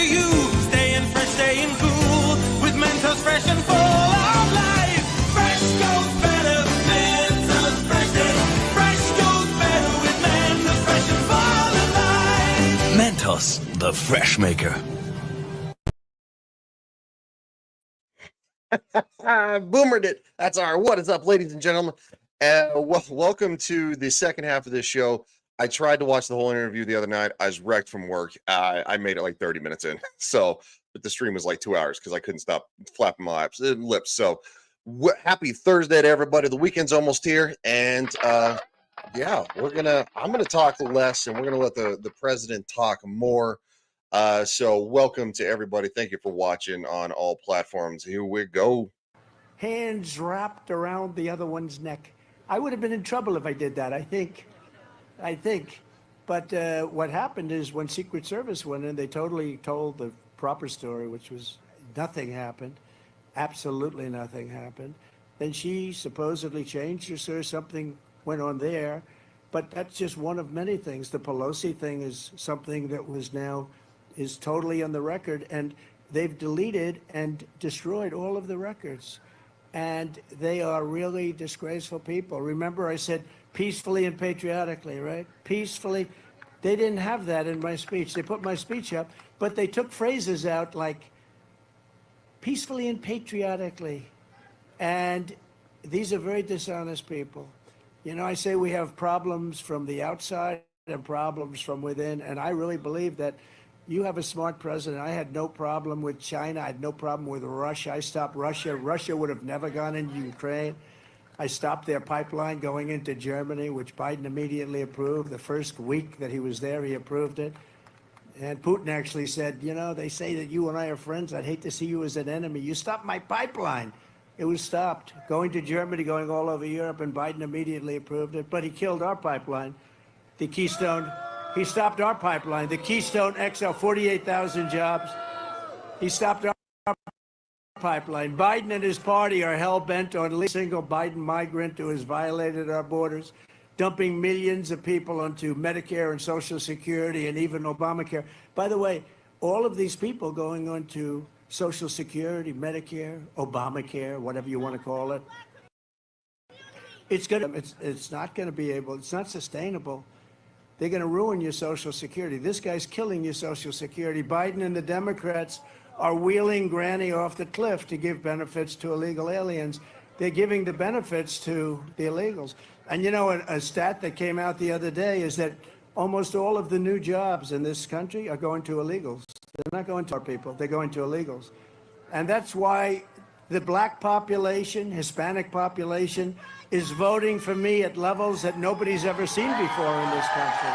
you. Staying fresh, staying cool, with Mentos fresh and full of life. Fresh goes better, Mentos fresh is. Fresh goes better with Mentos fresh and full of life. Mentos, the fresh maker. Boomered it. That's our what is up, ladies and gentlemen. Welcome to the second half of this show. I tried to watch the whole interview the other night. I was wrecked from work. I made it like 30 minutes in. So, but the stream was like 2 hours because I couldn't stop flapping my lips. So, happy Thursday to everybody. The weekend's almost here, and yeah, I'm gonna talk less, and we're gonna let the president talk more. So welcome to everybody. Thank you for watching on all platforms. Here we go. Hands wrapped around the other one's neck. I would have been in trouble if I did that, I think. But what happened is when Secret Service went in, they totally told the proper story, which was nothing happened. Absolutely nothing happened. Then she supposedly changed her, something went on there. But that's just one of many things. The Pelosi thing is something that is totally on the record, and they've deleted and destroyed all of the records. And they are really disgraceful people. Remember, I said peacefully and patriotically, right? Peacefully. They didn't have that in my speech. They put my speech up, but they took phrases out like peacefully and patriotically. And these are very dishonest people. You know, I say we have problems from the outside and problems from within, and I really believe that you have a smart president. I had no problem with China. I had no problem with Russia. I stopped Russia. Russia would have never gone into Ukraine. I stopped their pipeline going into Germany, which Biden immediately approved. The first week that he was there, he approved it. And Putin actually said, you know, they say that you and I are friends. I'd hate to see you as an enemy. You stopped my pipeline. It was stopped. Going to Germany, going all over Europe, and Biden immediately approved it. But he killed our pipeline, the Keystone. He stopped our pipeline, the Keystone XL, 48,000 jobs. He stopped our pipeline. Biden and his party are hell-bent on every single Biden migrant who has violated our borders, dumping millions of people onto Medicare and Social Security and even Obamacare. By the way, all of these people going onto Social Security, Medicare, Obamacare, whatever you want to call it, it's not going to be able, it's not sustainable. They're going to ruin your Social Security. This guy's killing your Social Security. Biden and the Democrats are wheeling Granny off the cliff to give benefits to illegal aliens. They're giving the benefits to the illegals. And you know, a stat that came out the other day is that almost all of the new jobs in this country are going to illegals. They're not going to our people. They're going to illegals. And that's why the black population, Hispanic population, is voting for me at levels that nobody's ever seen before in this country.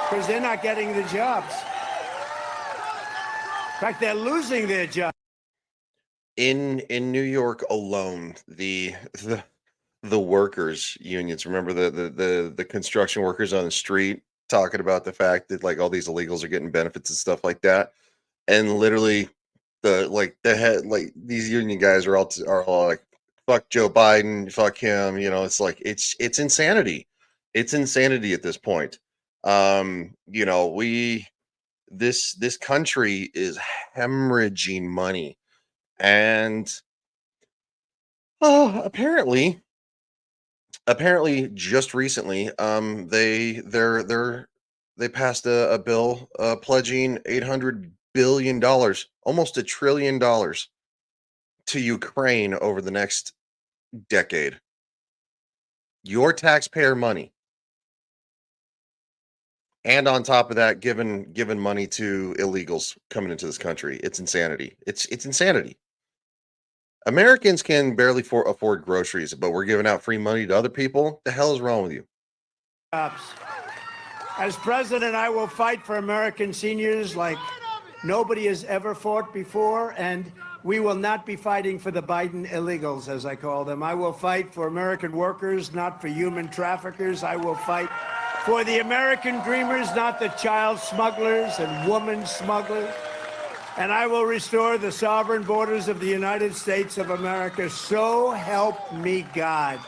Because they're not getting the jobs. In fact, they're losing their jobs. In New York alone, the workers unions, remember the construction workers on the street talking about the fact that like all these illegals are getting benefits and stuff like that. And literally these union guys are all like, fuck Joe Biden, fuck him. You know, it's like, it's insanity. It's insanity at this point. You know, this country is hemorrhaging money, and apparently just recently, they passed a bill pledging $800 billion, almost $1 trillion to Ukraine over the next decade. Your taxpayer money. And on top of that, given money to illegals coming into this country. It's insanity. It's insanity. Americans can barely afford groceries, but we're giving out free money to other people. The hell is wrong with you? As president, I will fight for American seniors like nobody has ever fought before, and we will not be fighting for the Biden illegals, as I call them. I will fight for American workers, not for human traffickers. I will fight for the American dreamers, not the child smugglers and woman smugglers. And I will restore the sovereign borders of the United States of America. So help me God.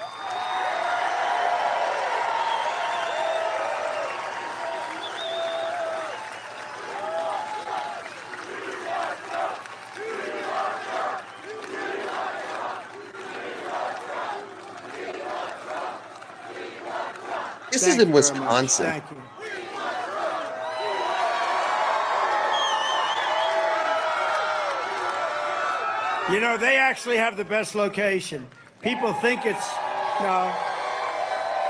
This is Thank in you very much. Wisconsin. Thank you. You know, they actually have the best location. People think it's no.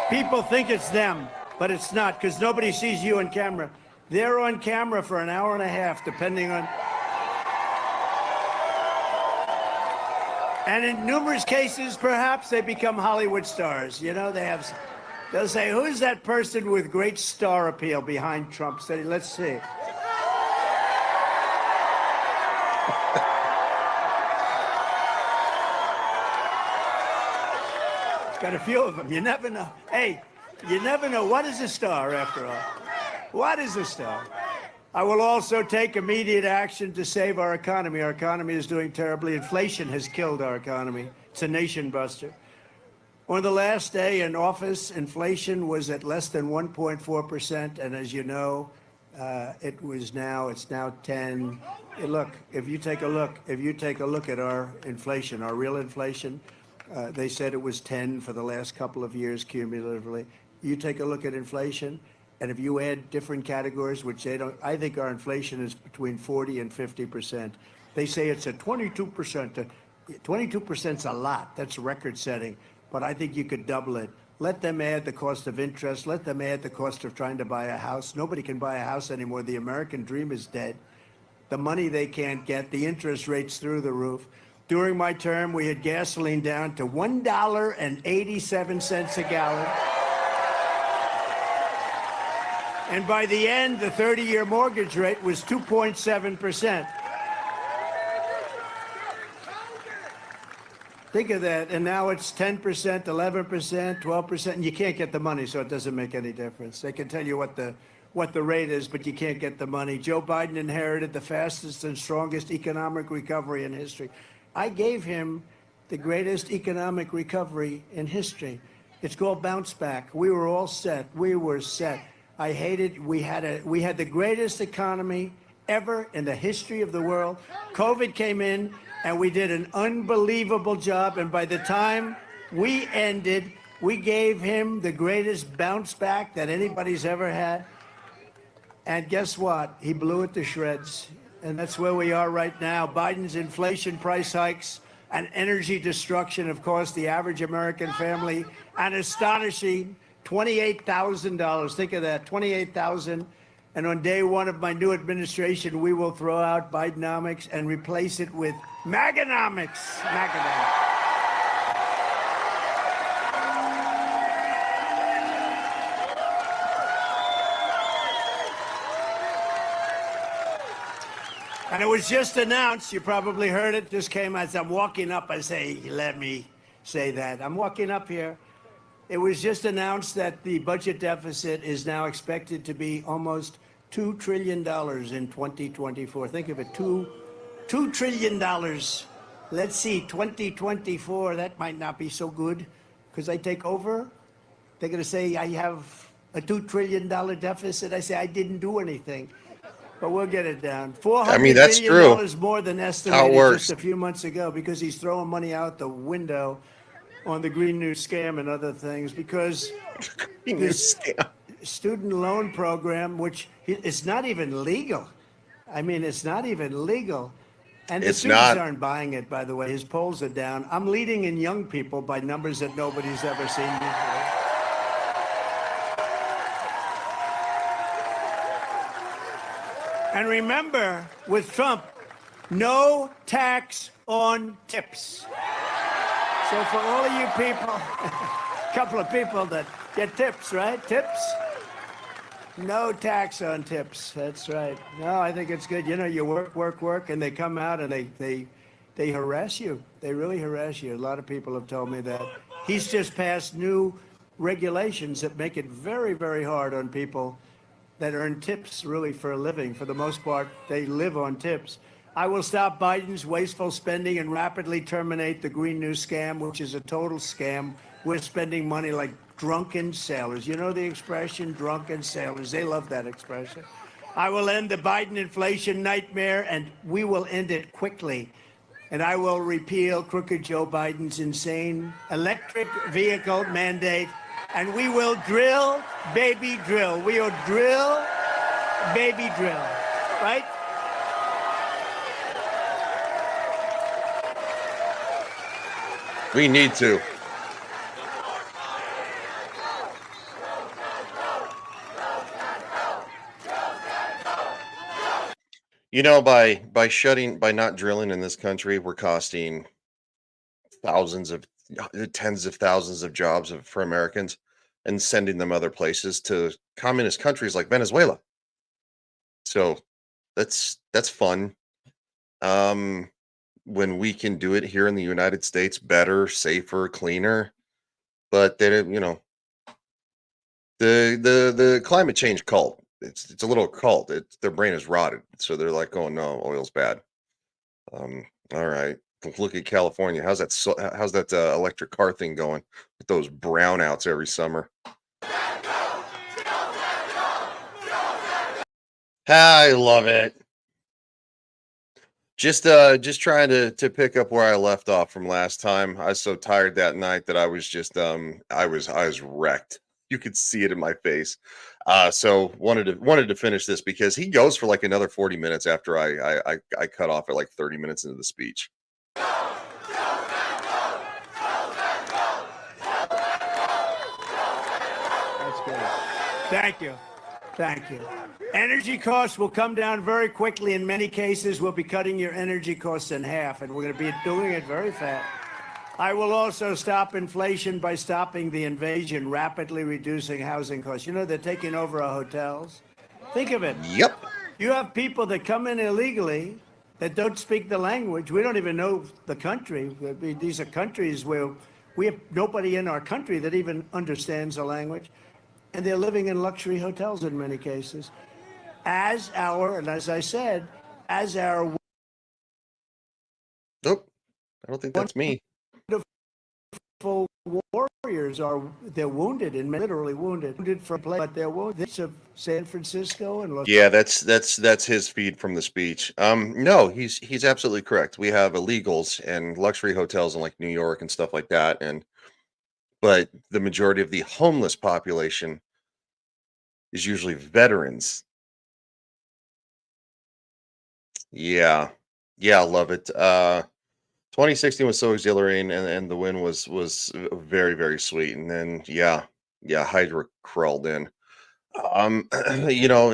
People think it's them, but it's not because nobody sees you on camera. They're on camera for an hour and a half, depending on. And in numerous cases, perhaps they become Hollywood stars. You know, they'll say, "Who's that person with great star appeal behind Trump?" Say, let's see. Got a few of them. You never know. Hey, you never know. What is a star, after all? What is a star? I will also take immediate action to save our economy. Our economy is doing terribly. Inflation has killed our economy. It's a nation buster. On the last day in office, inflation was at less than 1.4%, and as you know, it's now 10. Look, if you take a look at our inflation, our real inflation. They said it was 10 for the last couple of years cumulatively. You take a look at inflation, and if you add different categories, which they don't, I think our inflation is between 40 and 50%. They say it's at 22%. 22% is a lot. That's record setting. But I think you could double it. Let them add the cost of interest. Let them add the cost of trying to buy a house. Nobody can buy a house anymore. The American dream is dead. The money they can't get, the interest rates through the roof. During my term, we had gasoline down to $1.87 a gallon. And by the end, the 30-year mortgage rate was 2.7%. Think of that. And now it's 10%, 11%, 12%, and you can't get the money, so it doesn't make any difference. They can tell you what the rate is, but you can't get the money. Joe Biden inherited the fastest and strongest economic recovery in history. I gave him the greatest economic recovery in history. It's called bounce back. We were all set. We were set. I hated. We had the greatest economy ever in the history of the world. COVID came in, and we did an unbelievable job. And by the time we ended, we gave him the greatest bounce back that anybody's ever had. And guess what? He blew it to shreds. And that's where we are right now. Biden's inflation, price hikes, and energy destruction have cost the average American family an astonishing $28,000. Think of that, $28,000. And on day one of my new administration, we will throw out Bidenomics and replace it with Maganomics. Maganomics. And it was just announced, you probably heard it, just came as I'm walking up, I say, let me say that. I'm walking up here. It was just announced that the budget deficit is now expected to be almost $2 trillion in 2024. Think of it, $2 trillion. Let's see, 2024, that might not be so good because I take over. They're going to say I have a $2 trillion deficit. I say I didn't do anything. But we'll get it down. $400 that's billion true. more than How it estimated works. just a few months ago because he's throwing money out the window on the Green New Scam and other things because this student loan program, which it's not even legal. I mean, it's not even legal. And the It's students not. aren't buying it, by the way. His polls are down. I'm leading in young people by numbers that nobody's ever seen before. And remember, with Trump, no tax on tips. So for all of you people, a couple of people that get tips, right? Tips? No tax on tips. That's right. No, I think it's good. You know, you work, and they come out and they harass you. They really harass you. A lot of people have told me that. He's just passed new regulations that make it very, very hard on people that earn tips really for a living. For the most part, they live on tips. I will stop Biden's wasteful spending and rapidly terminate the Green New Scam, which is a total scam. We're spending money like drunken sailors. You know the expression, drunken sailors? They love that expression. I will end the Biden inflation nightmare, and we will end it quickly. And I will repeal crooked Joe Biden's insane electric vehicle mandate And we will drill, baby, drill. We will drill, baby, drill. Right? We need to. You know, by not drilling in this country, we're costing thousands of tens of thousands of jobs for Americans and sending them other places to communist countries like Venezuela. So that's fun. When we can do it here in the United States better, safer, cleaner, but they don't, the climate change cult. It's a little cult. Their brain is rotted, so they're like, "Oh no, oil's bad." All right, look at California. How's that electric car thing going with those brownouts every summer? I love it. Just trying to pick up where I left off from last time. I was so tired that night that I was just I was wrecked. You could see it in my face. So wanted to finish this because he goes for like another 40 minutes after I cut off at like 30 minutes into the speech. That's good. Thank you. Thank you. Energy costs will come down very quickly. In many cases, we'll be cutting your energy costs in half, and we're going to be doing it very fast. I will also stop inflation by stopping the invasion, rapidly reducing housing costs. You know, they're taking over our hotels. Think of it. Yep. You have people that come in illegally that don't speak the language. We don't even know the country. These are countries where we have nobody in our country that even understands the language. And they're living in luxury hotels in many cases. And as I said, as our Nope. I don't think that's me. wonderful warriors they're wounded and literally wounded for play, but they're wounded. It's of San Francisco and Yeah, that's his feed from the speech. No, he's absolutely correct. We have illegals and luxury hotels in like New York and stuff like that, but the majority of the homeless population is usually veterans. Yeah. Yeah, I love it. 2016 was so exhilarating and the win was very, very sweet. And then yeah, Hydra crawled in.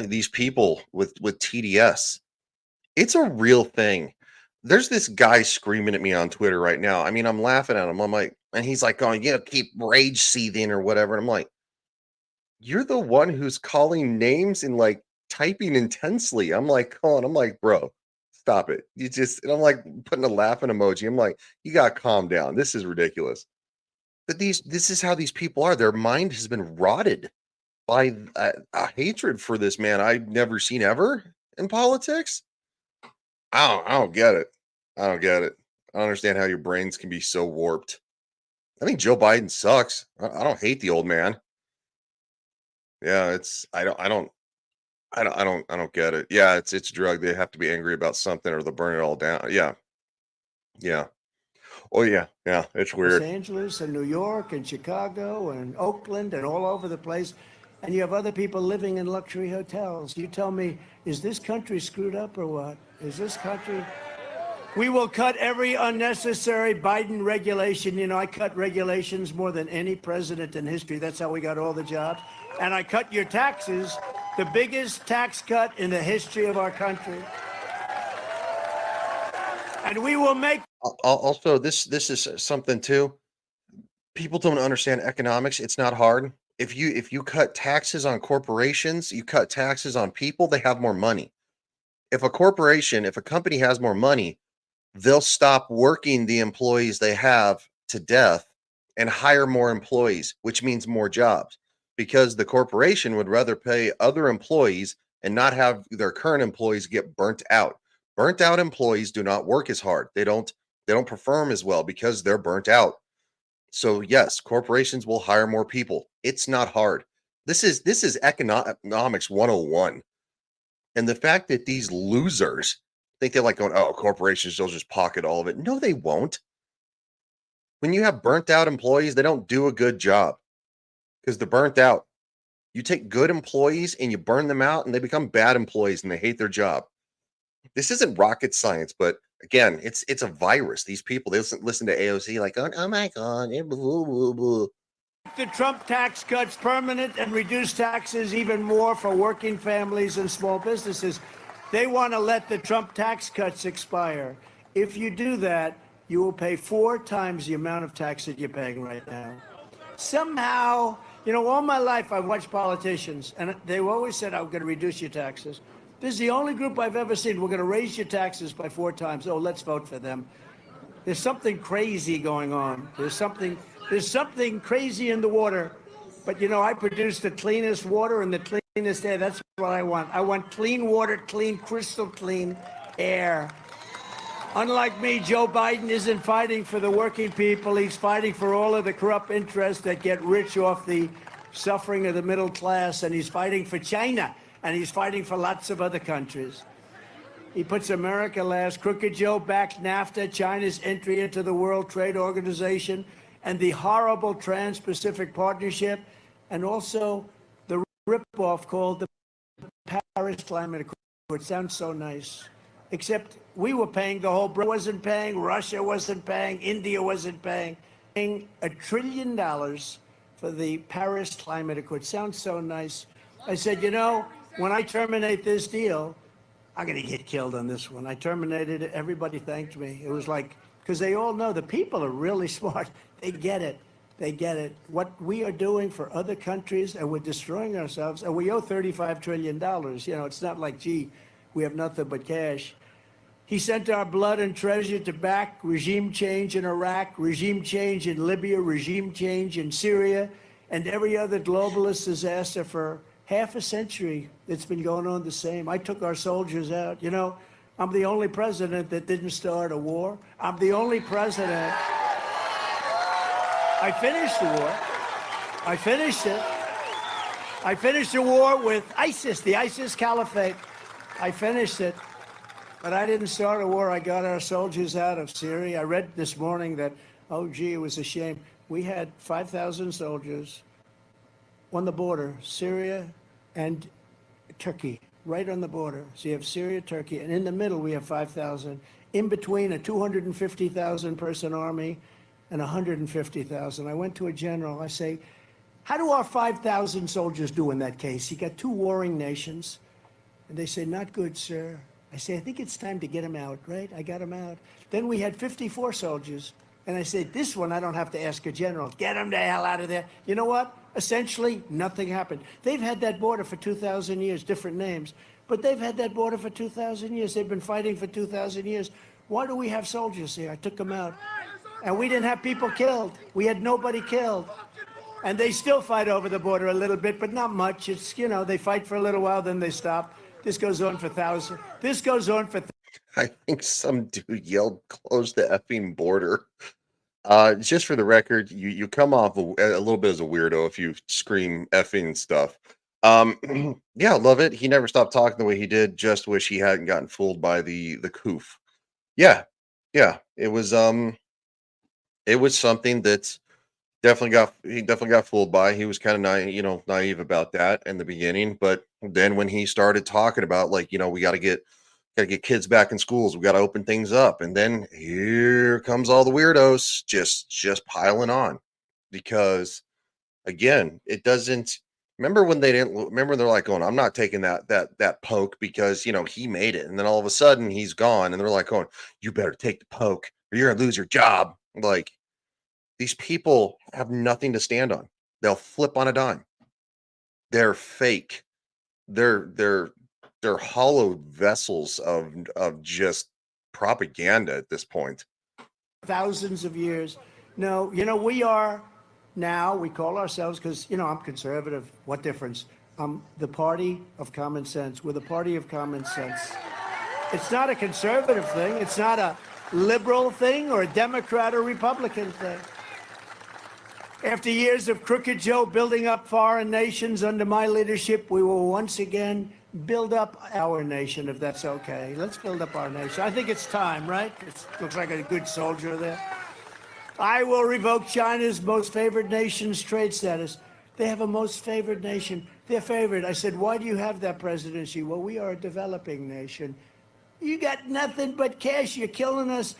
These people with TDS, it's a real thing. There's this guy screaming at me on Twitter right now. I mean, I'm laughing at him. I'm like, and he's like going, keep rage seething or whatever. And I'm like, you're the one who's calling names and like typing intensely. I'm like, Colin, I'm like, bro, stop it. And I'm like putting a laughing emoji. I'm like, you got to calm down. This is ridiculous. But this is how these people are. Their mind has been rotted by a hatred for this man I've never seen ever in politics. I don't get it. I don't get it. I don't understand how your brains can be so warped. I think Joe Biden sucks. I don't hate the old man. Yeah, I don't get it. Yeah, it's drug. They have to be angry about something or they'll burn it all down. Yeah. Yeah. Oh yeah. Yeah. It's Los weird. Angeles and New York and Chicago and Oakland and all over the place. And you have other people living in luxury hotels. You tell me, is this country screwed up or what? Is this country? We will cut every unnecessary Biden regulation. You know, I cut regulations more than any president in history. That's how we got all the jobs. And I cut your taxes, the biggest tax cut in the history of our country. And we will make. Also, this is something too. People don't understand economics. It's not hard. If you cut taxes on corporations, you cut taxes on people, they have more money. If a company has more money, they'll stop working the employees they have to death and hire more employees, which means more jobs because the corporation would rather pay other employees and not have their current employees get burnt out. Burnt out employees do not work as hard. They don't perform as well because they're burnt out. So yes, corporations will hire more people. It's not hard. This is economics 101. And the fact that these losers think they're like going, oh, corporations, they'll just pocket all of it. No, they won't. When you have burnt out employees, they don't do a good job. because they're burnt out. You take good employees and you burn them out and they become bad employees and they hate their job. This isn't rocket science, but again, it's a virus. These people, they listen to AOC like, oh my God. Blah, blah, blah. The Trump tax cuts permanent and reduce taxes even more for working families and small businesses. They want to let the Trump tax cuts expire. If you do that, you will pay 4 times the amount of tax that you're paying right now. Somehow, all my life I've watched politicians, and they've always said, I'm going to reduce your taxes. This is the only group I've ever seen. We're going to raise your taxes by 4 times. Oh, let's vote for them. There's something crazy going on. There's something crazy in the water. But, I produce the cleanest water and the cleanest air. That's what I want. I want clean water, clean, crystal clean air. Unlike me, Joe Biden isn't fighting for the working people. He's fighting for all of the corrupt interests that get rich off the suffering of the middle class. And he's fighting for China. And he's fighting for lots of other countries. He puts America last. Crooked Joe backed NAFTA, China's entry into the World Trade Organization, and the horrible Trans-Pacific Partnership, and also the ripoff called the Paris Climate Accord. It sounds so nice. Except we were paying, the whole Britain wasn't paying, Russia wasn't paying, India wasn't paying. $1 trillion for the Paris Climate Accord. Sounds so nice. I said, when I terminate this deal, I'm going to get killed on this one. I terminated it. Everybody thanked me. It was like, because they all know the people are really smart. They get it. They get it. What we are doing for other countries, and we're destroying ourselves, and we owe $35 trillion. It's not like, gee, we have nothing but cash. He sent our blood and treasure to back regime change in Iraq, regime change in Libya, regime change in Syria, and every other globalist disaster for half a century. It's been going on the same. I took our soldiers out. I'm the only president that didn't start a war. I'm the only president. I finished the war. I finished it. I finished the war with ISIS, the ISIS Caliphate. I finished it. But I didn't start a war. I got our soldiers out of Syria. I read this morning that, oh, gee, it was a shame. We had 5,000 soldiers on the border, Syria and Turkey, right on the border. So you have Syria, Turkey, and in the middle we have 5,000. In between, a 250,000 person army and 150,000. I went to a general. I say, how do our 5,000 soldiers do in that case? You got 2 warring nations. And they say, not good, sir. I say, I think it's time to get them out, right? I got them out. Then we had 54 soldiers. And I said, this one, I don't have to ask a general. Get them the hell out of there. You know what? Essentially, nothing happened. They've had that border for 2,000 years, different names. But they've had that border for 2,000 years. They've been fighting for 2,000 years. Why do we have soldiers here? I took them out. And we didn't have people killed. We had nobody killed. And they still fight over the border a little bit, but not much. It's, they fight for a little while, then they stop. This goes on for thousands. This goes on for I think some dude yelled, close the effing border. Just for the record, you come off a little bit as a weirdo if you scream effing stuff. Yeah, love it. He never stopped talking the way he did. Just wish he hadn't gotten fooled by the coof. Yeah. It was something that he definitely got fooled by. He was kind of naive about that in the beginning, but then when he started talking about we got to get kids back in schools, we got to open things up, and then here comes all the weirdos just piling on, because again, it doesn't. Remember when they're like going, I'm not taking that poke because he made it, and then all of a sudden he's gone, and they're like going, you better take the poke or you're gonna lose your job. Like, these people have nothing to stand on. They'll flip on a dime. They're fake. They're hollow vessels of just propaganda at this point. thousands of years. No, we are now, we call ourselves, because, I'm conservative. What difference? I'm the party of common sense. We're the party of common sense. It's not a conservative thing. It's not a liberal thing or a Democrat or Republican thing. After years of Crooked Joe building up foreign nations under my leadership, we will once again build up our nation, if that's okay. Let's build up our nation. I think it's time, right? It looks like a good soldier there. I will revoke China's most favored nation's trade status. They have a most favored nation. They're favored. I said, why do you have that presidency? Well, we are a developing nation. You got nothing but cash. You're killing us.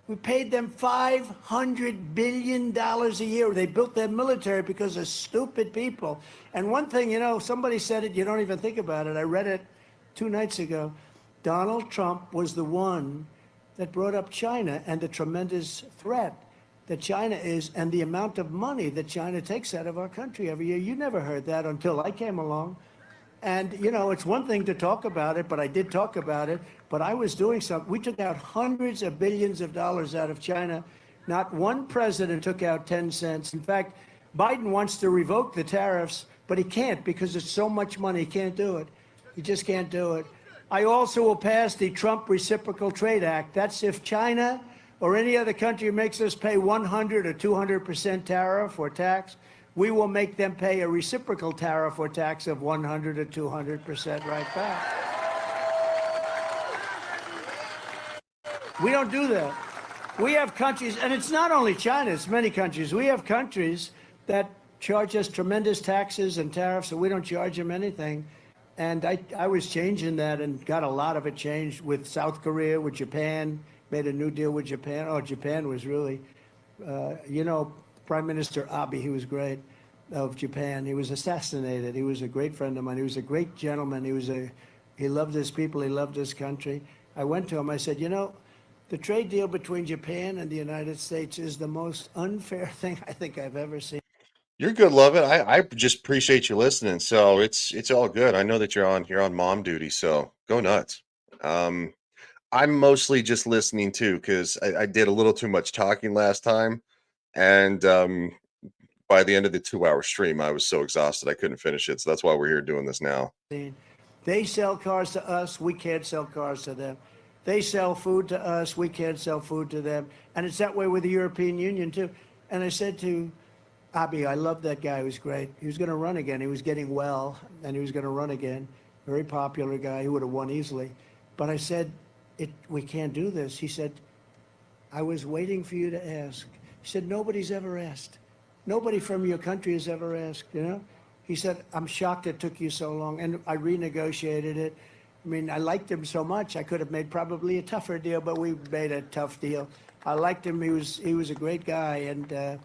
We paid them $500 billion a year. They built their military because of stupid people. And one thing, somebody said it, you don't even think about it. I read it 2 nights ago. Donald Trump was the one that brought up China and the tremendous threat that China is and the amount of money that China takes out of our country every year. You never heard that until I came along. And, it's one thing to talk about it, but I did talk about it. But I was doing something. We took out hundreds of billions of dollars out of China. Not one president took out 10 cents. In fact, Biden wants to revoke the tariffs, but he can't because it's so much money. He can't do it. He just can't do it. I also will pass the Trump Reciprocal Trade Act. That's if China or any other country makes us pay 100 or 200% tariff or tax, we will make them pay a reciprocal tariff or tax of 100 or 200% right back. We don't do that. We have countries, and it's not only China, it's many countries. We have countries that charge us tremendous taxes and tariffs, and we don't charge them anything. And I was changing that and got a lot of it changed with South Korea, with Japan, made a new deal with Japan. Oh, Japan was really, Prime Minister Abe, he was great, of Japan. He was assassinated. He was a great friend of mine. He was a great gentleman. He loved his people. He loved his country. I went to him. I said, the trade deal between Japan and the United States is the most unfair thing I think I've ever seen. You're good, love it. I just appreciate you listening. So it's all good. I know that you're on mom duty, so go nuts. I'm mostly just listening too because I did a little too much talking last time, and by the end of the 2-hour stream, I was so exhausted I couldn't finish it. So that's why we're here doing this now. They sell cars to us. We can't sell cars to them. They sell food to us. We can't sell food to them. And it's that way with the European Union too. And I said to Abe, I love that guy. He was great. He was going to run again. He was getting well, and he was going to run again. Very popular guy. He would have won easily. But I said, we can't do this. He said, I was waiting for you to ask. He said, nobody's ever asked. Nobody from your country has ever asked, He said, I'm shocked it took you so long. And I renegotiated it. I mean, I liked him so much. I could have made probably a tougher deal, but we made a tough deal. I liked him. He was a great guy, and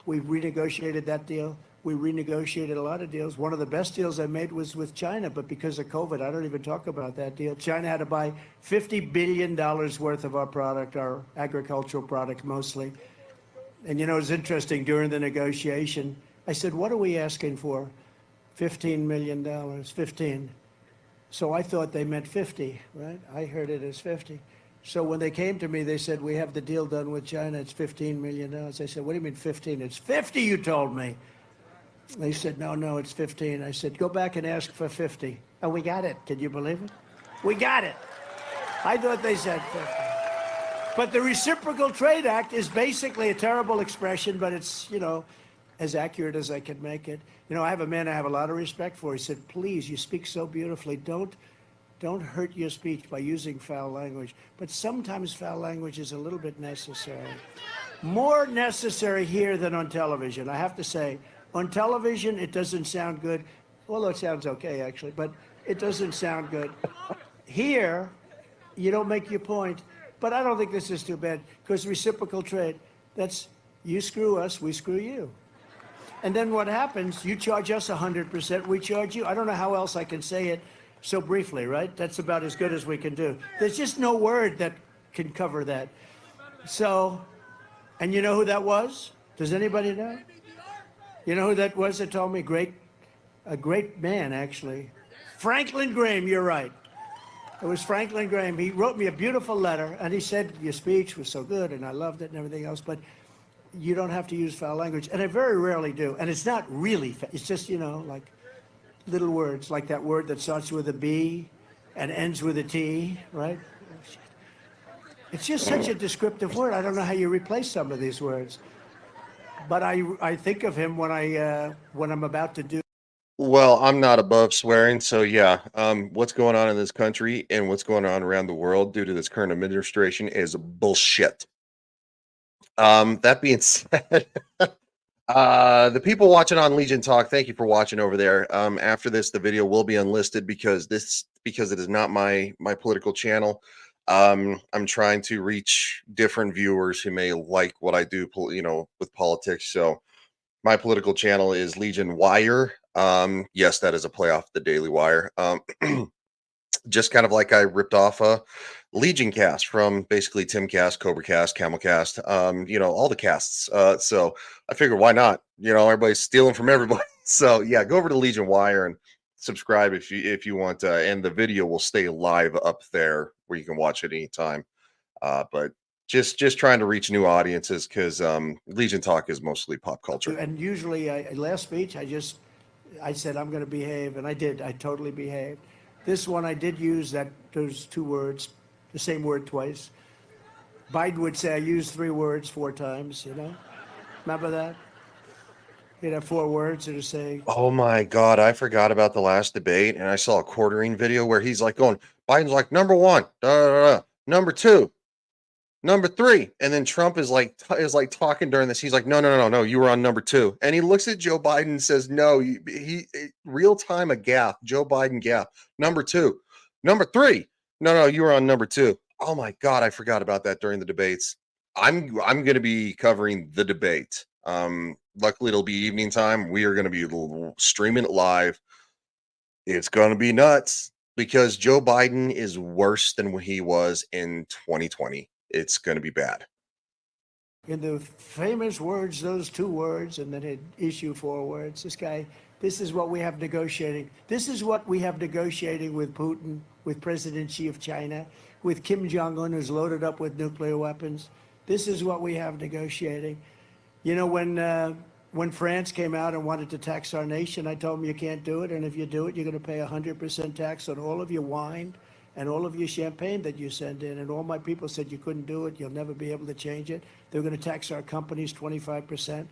we renegotiated that deal. We renegotiated a lot of deals. One of the best deals I made was with China, but because of COVID, I don't even talk about that deal. China had to buy $50 billion worth of our product, our agricultural product mostly. And it's interesting, during the negotiation, I said, what are we asking for? $15 million, 15. So I thought they meant 50, right? I heard it as 50. So when they came to me, they said, we have the deal done with China. It's $15 million. I said, what do you mean 15? It's 50, you told me. They said, no, it's 15. I said, go back and ask for 50. And we got it. Can you believe it? We got it. I thought they said 50. But the Reciprocal Trade Act is basically a terrible expression, but it's, as accurate as I can make it. I have a man I have a lot of respect for. He said, please, you speak so beautifully. Don't hurt your speech by using foul language. But sometimes foul language is a little bit necessary. More necessary here than on television, I have to say. On television, it doesn't sound good. Although it sounds okay, actually, but it doesn't sound good. Here, you don't make your point. But I don't think this is too bad, because reciprocal trade, that's you screw us, we screw you. And then what happens, you charge us 100%, we charge you. I don't know how else I can say it so briefly, right? That's about as good as we can do. There's just no word that can cover that. So, and you know who that was? Does anybody know? You know who that was that told me? A great man, actually. Franklin Graham, you're right. It was Franklin Graham. He wrote me a beautiful letter, and he said, your speech was so good, and I loved it and everything else, but you don't have to use foul language. And I very rarely do. And it's not really, it's just, like little words, like that word that starts with a B and ends with a T, right? It's just such a descriptive word. I don't know how you replace some of these words. But I think of him when I'm about to do. Well, I'm not above swearing, so yeah. What's going on in this country and what's going on around the world due to this current administration is bullshit. That being said, The people watching on Legion Talk, thank you for watching over there. After this, the video will be unlisted because it is not my political channel. I'm trying to reach different viewers who may like what I do, with politics. So my political channel is Legion Wire. Yes, that is a play off the Daily Wire. Just kind of like I ripped off a LegionCast from basically Timcast, CobraCast, CamelCast, all the casts. So I figured why not? Everybody's stealing from everybody. So yeah, go over to Legion Wire and subscribe if you want, and the video will stay live up there where you can watch it anytime. But just trying to reach new audiences because Legion Talk is mostly pop culture. And usually, last speech, I said I'm going to behave, and I did. I totally behaved. This one, I did use those two words, the same word twice. Biden would say I used 3 words 4 times. Remember that? He'd have 4 words to say. Oh my God, I forgot about the last debate, and I saw a quartering video where he's like going, Biden's like number 1, number 2, number 3, and then Trump is like talking during this. He's like, no, you were on number 2, and he looks at Joe Biden and says, no, he real time a gap, Joe Biden gap, number 2, number 3, no, you were on number 2. Oh my God, I forgot about that during the debates. I'm going to be covering the debate. Luckily, it'll be evening time. We are going to be streaming it live. It's going to be nuts because Joe Biden is worse than what he was in 2020. It's going to be bad. In the famous words, those 2 words, and then he'd issue 4 words. This is what we have negotiating. This is what we have negotiating with Putin, with President Xi of China, with Kim Jong-un, who's loaded up with nuclear weapons. This is what we have negotiating. When France came out and wanted to tax our nation, I told them you can't do it, and if you do it, you're going to pay 100% tax on all of your wine and all of your champagne that you send in. And all my people said you couldn't do it, you'll never be able to change it. They're going to tax our companies 25%.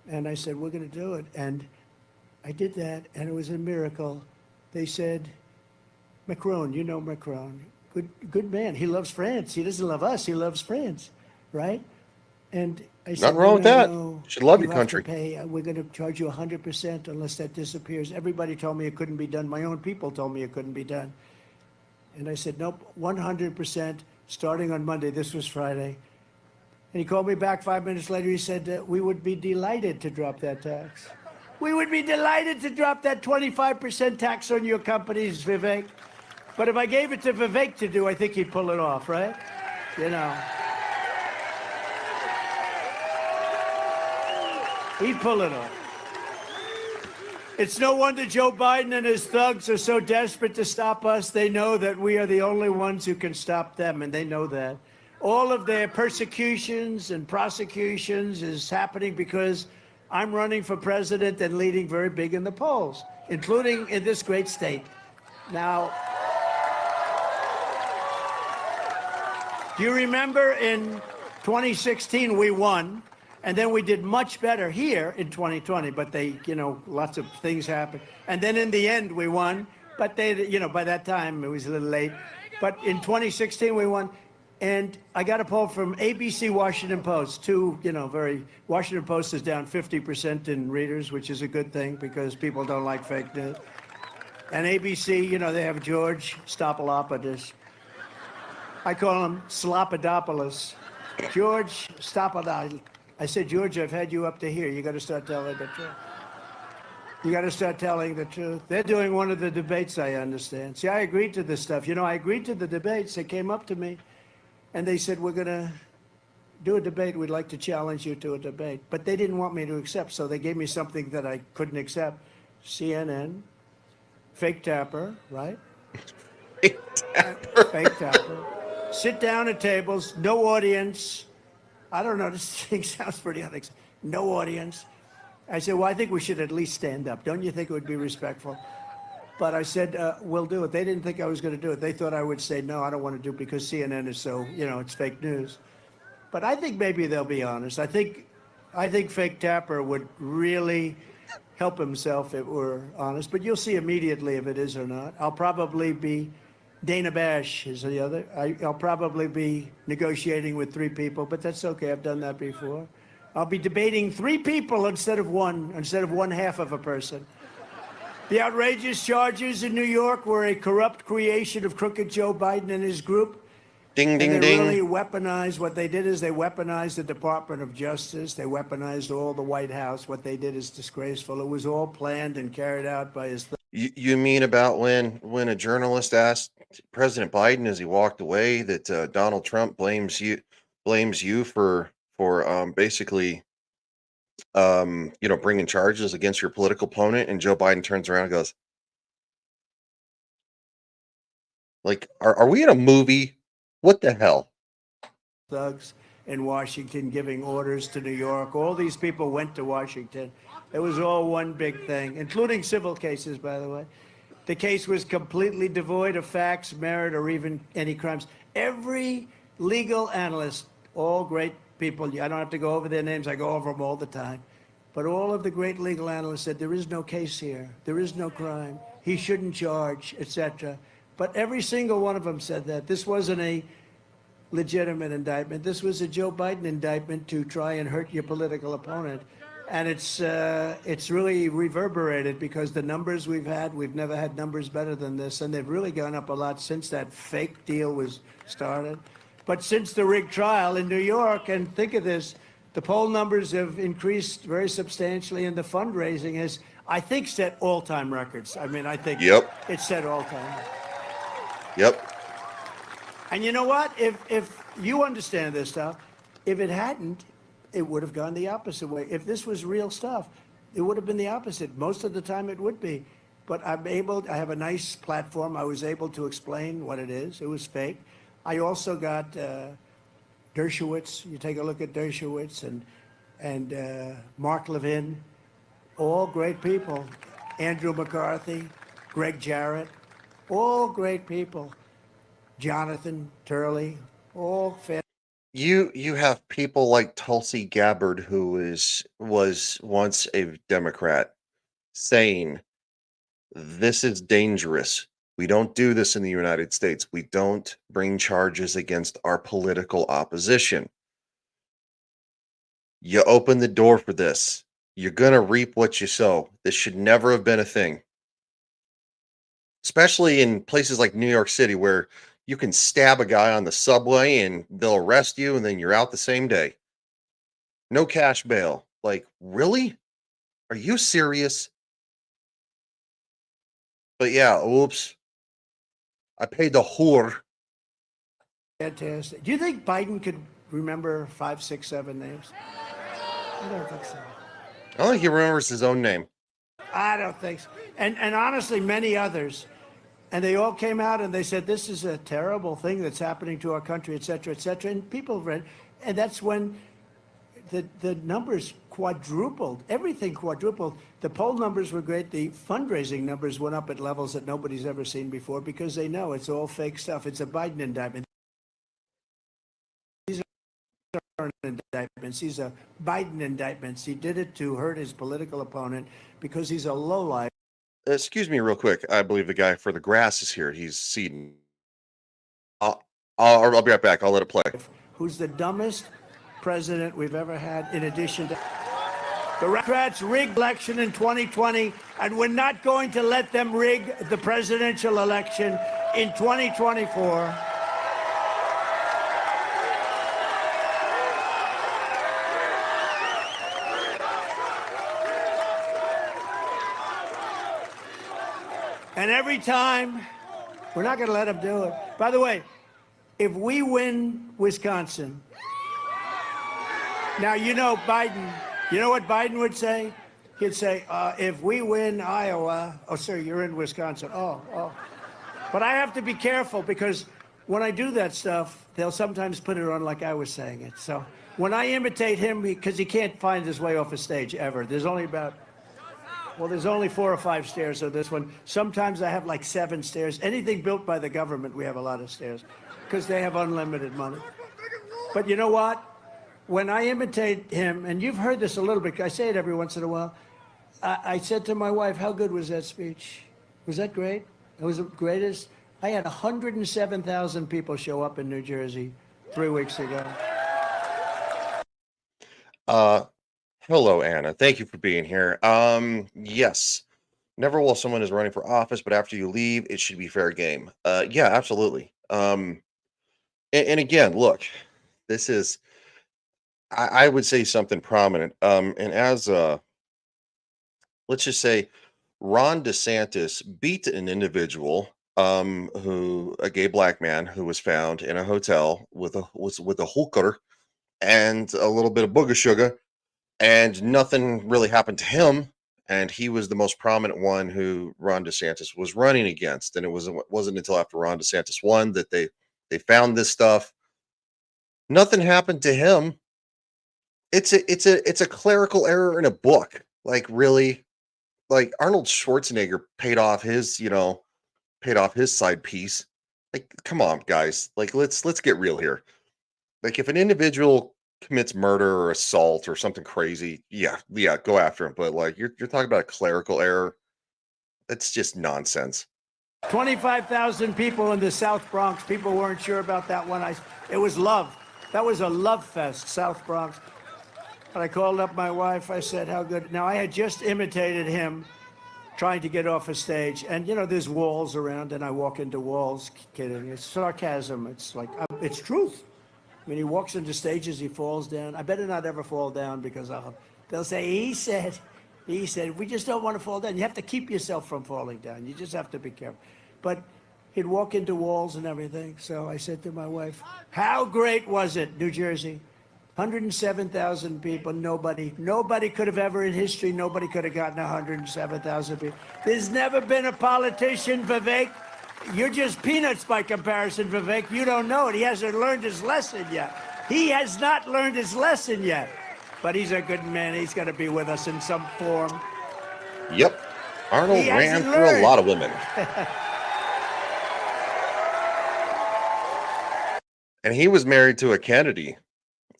And I said, we're going to do it. And I did that, and it was a miracle. They said, Macron, Macron, good man. He loves France. He doesn't love us. He loves France, right? And I said, nothing wrong with that. No, You should love you your have country. to pay. We're going to charge you 100% unless that disappears. Everybody told me it couldn't be done. My own people told me it couldn't be done. And I said, nope, 100% starting on Monday. This was Friday. And he called me back 5 minutes later. He said, we would be delighted to drop that tax. We would be delighted to drop that 25% tax on your companies, Vivek. But if I gave it to Vivek to do, I think he'd pull it off, right? He'd pull it off. It's no wonder Joe Biden and his thugs are so desperate to stop us. They know that we are the only ones who can stop them, and they know that. All of their persecutions and prosecutions is happening because I'm running for president and leading very big in the polls, including in this great state. Now, do you remember in 2016 we won? And then we did much better here in 2020, but lots of things happened. And then in the end, we won. But by that time, it was a little late. But in 2016, we won. And I got a poll from ABC, Washington Post. Washington Post is down 50% in readers, which is a good thing because people don't like fake news. And ABC, they have George Stopalopoulos. I call him Slopadopoulos. George Stopalopoulos. I said, George, I've had you up to here. You got to start telling the truth. You got to start telling the truth. They're doing one of the debates, I understand. See, I agreed to this stuff. I agreed to the debates. They came up to me, and they said, we're going to do a debate. We'd like to challenge you to a debate. But they didn't want me to accept, so they gave me something that I couldn't accept. CNN, fake tapper, right? Fake tapper. Fake tapper. Sit down at tables, no audience. I don't know, this thing sounds pretty unexpected. No audience. I said, well, I think we should at least stand up. Don't you think it would be respectful? But I said, we'll do it. They didn't think I was going to do it. They thought I would say, no, I don't want to do it because CNN is so, it's fake news. But I think maybe they'll be honest. I think fake tapper would really help himself if we're honest. But you'll see immediately if it is or not. I'll probably be Dana Bash is the other. I'll probably be negotiating with 3 people, but that's okay. I've done that before. I'll be debating 3 people instead of one half of a person. The outrageous charges in New York were a corrupt creation of crooked Joe Biden and his group. Ding, And ding, they ding. really weaponized. What they did is they weaponized the Department of Justice. They weaponized all the White House. What they did is disgraceful. It was all planned and carried out by his. You mean about when a journalist asked President Biden as he walked away that Donald Trump blames you for basically bringing charges against your political opponent, and Joe Biden turns around and goes, like, are we in a movie? What the hell? Thugs in Washington giving orders to New York. All these people went to Washington. It was all one big thing, including civil cases, by the way. The case was completely devoid of facts, merit, or even any crimes. Every legal analyst, all great people, I don't have to go over their names, I go over them all the time. But all of the great legal analysts said there is no case here, there is no crime, he shouldn't charge, etc. But every single one of them said that. This wasn't a legitimate indictment. This was a Joe Biden indictment to try and hurt your political opponent. And it's really reverberated because the numbers we've never had numbers better than this. And they've really gone up a lot since that fake deal was started. But since the rigged trial in New York, and think of this, the poll numbers have increased very substantially, and the fundraising has, I think, set all-time records. I mean, I think it set all-time. Yep. And you know what? If you understand this stuff, if it hadn't, it would have gone the opposite way. If this was real stuff, it would have been the opposite. Most of the time it would be. But I have a nice platform. I was able to explain what it is. It was fake. I also got Dershowitz. You take a look at Dershowitz and Mark Levin, all great people. Andrew McCarthy, Greg Jarrett, all great people. Jonathan Turley, all fantastic. You have people like Tulsi Gabbard, who was once a Democrat, saying this is dangerous. We don't do this in the United States. We don't bring charges against our political opposition. You open the door for this. You're going to reap what you sow. This should never have been a thing. Especially in places like New York City, where you can stab a guy on the subway and they'll arrest you and then you're out the same day. No cash bail. Like, really? Are you serious? But yeah, oops. I paid the whore. Fantastic. Do you think Biden could remember 5, 6, 7 names? I don't think so. I don't think he remembers his own name. I don't think so. And honestly, many others. And they all came out and they said, this is a terrible thing that's happening to our country, et cetera, et cetera. And people read, and that's when the numbers quadrupled, everything quadrupled. The poll numbers were great. The fundraising numbers went up at levels that nobody's ever seen before because they know it's all fake stuff. It's a Biden indictment. These aren't indictments. These are Biden indictments. He did it to hurt his political opponent because he's a lowlife. Excuse me real quick. I believe the guy for the grass is here. He's seated. I'll be right back. I'll let it play. Who's the dumbest president we've ever had, in addition to the Democrats rigged election in 2020, and we're not going to let them rig the presidential election in 2024. And every time, we're not going to let them do it. By the way, if we win Wisconsin, now you know Biden, you know what Biden would say? He'd say, if we win Iowa, oh, sir, you're in Wisconsin. Oh. But I have to be careful because when I do that stuff, they'll sometimes put it on like I was saying it. So when I imitate him, because he can't find his way off a stage ever. There's only 4 or 5 stairs on this one. Sometimes I have like 7 stairs. Anything built by the government, we have a lot of stairs because they have unlimited money. But you know what? When I imitate him, and you've heard this a little bit, I say it every once in a while, I said to my wife, how good was that speech? Was that great? It was the greatest. I had 107,000 people show up in New Jersey 3 weeks ago. Uh, Hello, Anna. Thank you for being here. Yes. Never while someone is running for office, but after you leave, it should be fair game. Yeah, absolutely. And again, look, this is I would say something prominent. And as let's just say Ron DeSantis beat an individual, who a gay black man who was found in a hotel with a hooker and a little bit of booger sugar, and nothing really happened to him. And he was the most prominent one who Ron DeSantis was running against. And it wasn't until after Ron DeSantis won that they found this stuff. Nothing happened to him. It's a clerical error in a book. Like really, like Arnold Schwarzenegger paid off his side piece. Like, come on, guys. Like let's get real here. Like if an individual commits murder or assault or something crazy, yeah, go after him. But like you're talking about a clerical error. That's just nonsense. 25,000 people in the South Bronx. People weren't sure about that one. It was love. That was a love fest, South Bronx. And I called up my wife. I said, how good. Now, I had just imitated him trying to get off a stage. And, there's walls around, and I walk into walls. Kidding. It's sarcasm. It's like, it's truth. I mean, he walks into stages, he falls down. I better not ever fall down because they'll say, he said, we just don't want to fall down. You have to keep yourself from falling down. You just have to be careful. But he'd walk into walls and everything. So I said to my wife, how great was it, New Jersey? 107,000 people, nobody could have ever in history, nobody could have gotten 107,000 people. There's never been a politician, Vivek. You're just peanuts by comparison, Vivek. You don't know it. He hasn't learned his lesson yet. He has not learned his lesson yet. But he's a good man. He's going to be with us in some form. Yep. Arnold ran for a lot of women. And he was married to a Kennedy.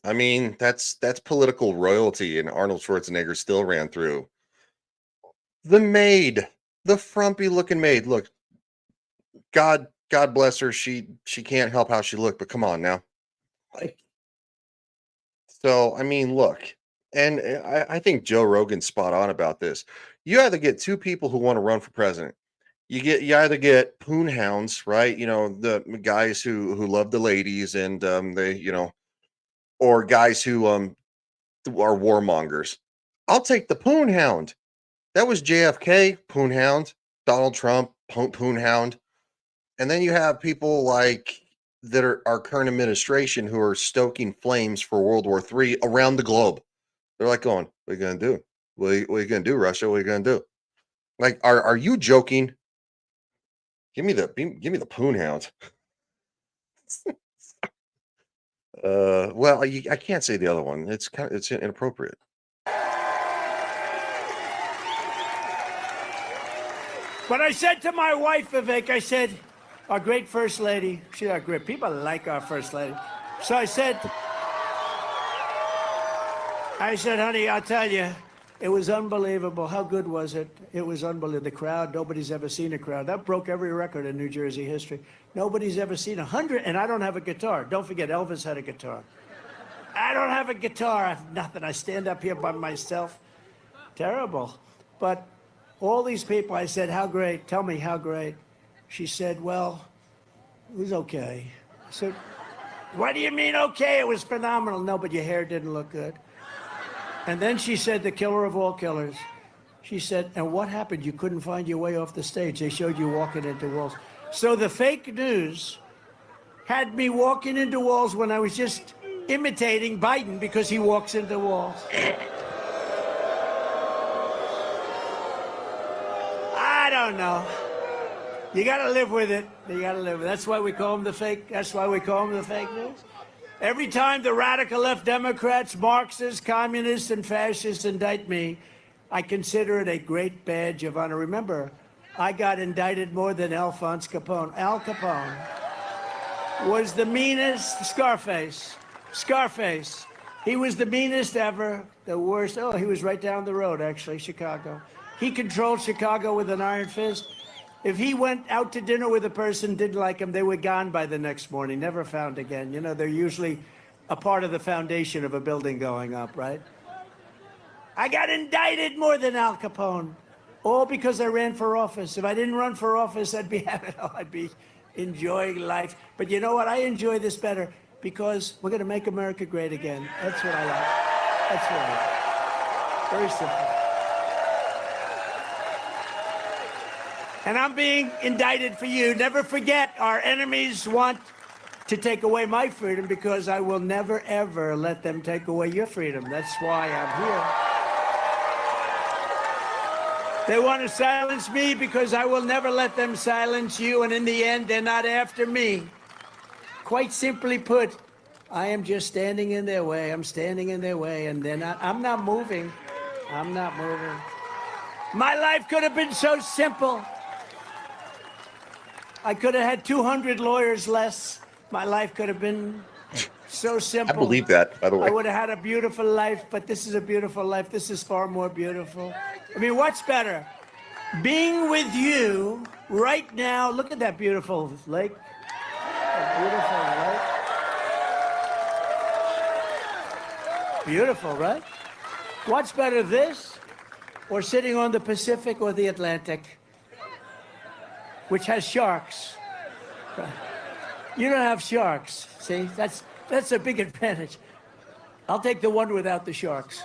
I mean, that's political royalty, and Arnold Schwarzenegger still ran through. The maid, the frumpy looking maid. Look, God bless her. She can't help how she looked, but come on now. Like, so I mean, look, and I think Joe Rogan's spot on about this. You either get two people who want to run for president. You either get poon hounds, right? The guys who love the ladies and or guys who are warmongers. I'll take the poon hound. That was JFK, poon hound, Donald Trump, poon hound. And then you have people like that are our current administration who are stoking flames for World War III around the globe. They're like going, what are you going to do? What are you going to do, Russia? What are you going to do? Like, are you joking? Give me the poon hound. Well, I can't say the other one. It's inappropriate. But I said to my wife, Vivek, I said, our great first lady, she's our great. People like our first lady. So I said, honey, I'll tell you, it was unbelievable. How good was it? It was unbelievable. The crowd, nobody's ever seen a crowd. That broke every record in New Jersey history. Nobody's ever seen 100, and I don't have a guitar. Don't forget, Elvis had a guitar. I don't have a guitar. I have nothing. I stand up here by myself. Terrible. But all these people, I said, how great? Tell me how great. She said, well, it was okay. I said, what do you mean okay? It was phenomenal. No, but your hair didn't look good. And then she said, the killer of all killers. She said, and what happened? You couldn't find your way off the stage. They showed you walking into walls. So the fake news had me walking into walls when I was just imitating Biden because he walks into walls. I don't know. You got to live with it. You got to live with it. That's why we call them the fake. That's why we call them the fake news. Every time the radical left Democrats, Marxists, communists, and fascists indict me, I consider it a great badge of honor. Remember, I got indicted more than Alphonse Capone. Al Capone was the meanest. Scarface. He was the meanest ever, the worst. Oh, he was right down the road, actually, Chicago. He controlled Chicago with an iron fist. If he went out to dinner with a person, didn't like him, they were gone by the next morning, never found again. They're usually a part of the foundation of a building going up, right? I got indicted more than Al Capone, all because I ran for office. If I didn't run for office, I'd be I'd be enjoying life. But you know what? I enjoy this better because we're going to make America great again. That's what I like. That's what I like. Very simple. And I'm being indicted for you. Never forget, our enemies want to take away my freedom because I will never, ever let them take away your freedom. That's why I'm here. They want to silence me because I will never let them silence you, and in the end, they're not after me. Quite simply put, I am just standing in their way. I'm standing in their way, and they're not. I'm not moving. I'm not moving. My life could have been so simple. I could have had 200 lawyers less. My life could have been so simple. I believe that, by the way. I would have had a beautiful life, but this is a beautiful life. This is far more beautiful. I mean, what's better? Being with you right now. Look at that beautiful lake. That beautiful lake. Beautiful, right? What's better, this or sitting on the Pacific or the Atlantic, which has sharks? You don't have sharks. See, that's a big advantage. I'll take the one without the sharks.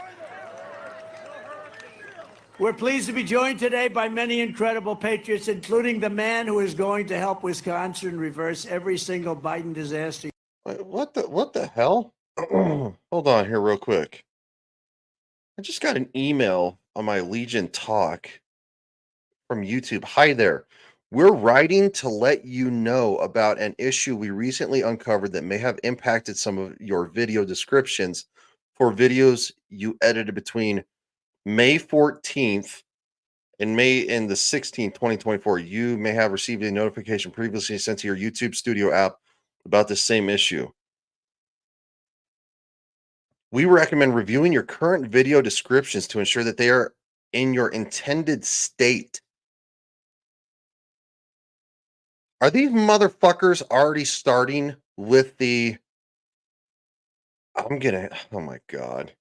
We're pleased to be joined today by many incredible patriots, including the man who is going to help Wisconsin reverse every single Biden disaster. Wait, what the hell? Hold on here real quick. I just got an email on my Legion Talk from YouTube. Hi there. We're writing to let you know about an issue we recently uncovered that may have impacted some of your video descriptions for videos you edited between May 14th and the 16th, 2024. You may have received a notification previously sent to your YouTube Studio app about the same issue. We recommend reviewing your current video descriptions to ensure that they are in your intended state. Are these motherfuckers already starting with the... oh my God.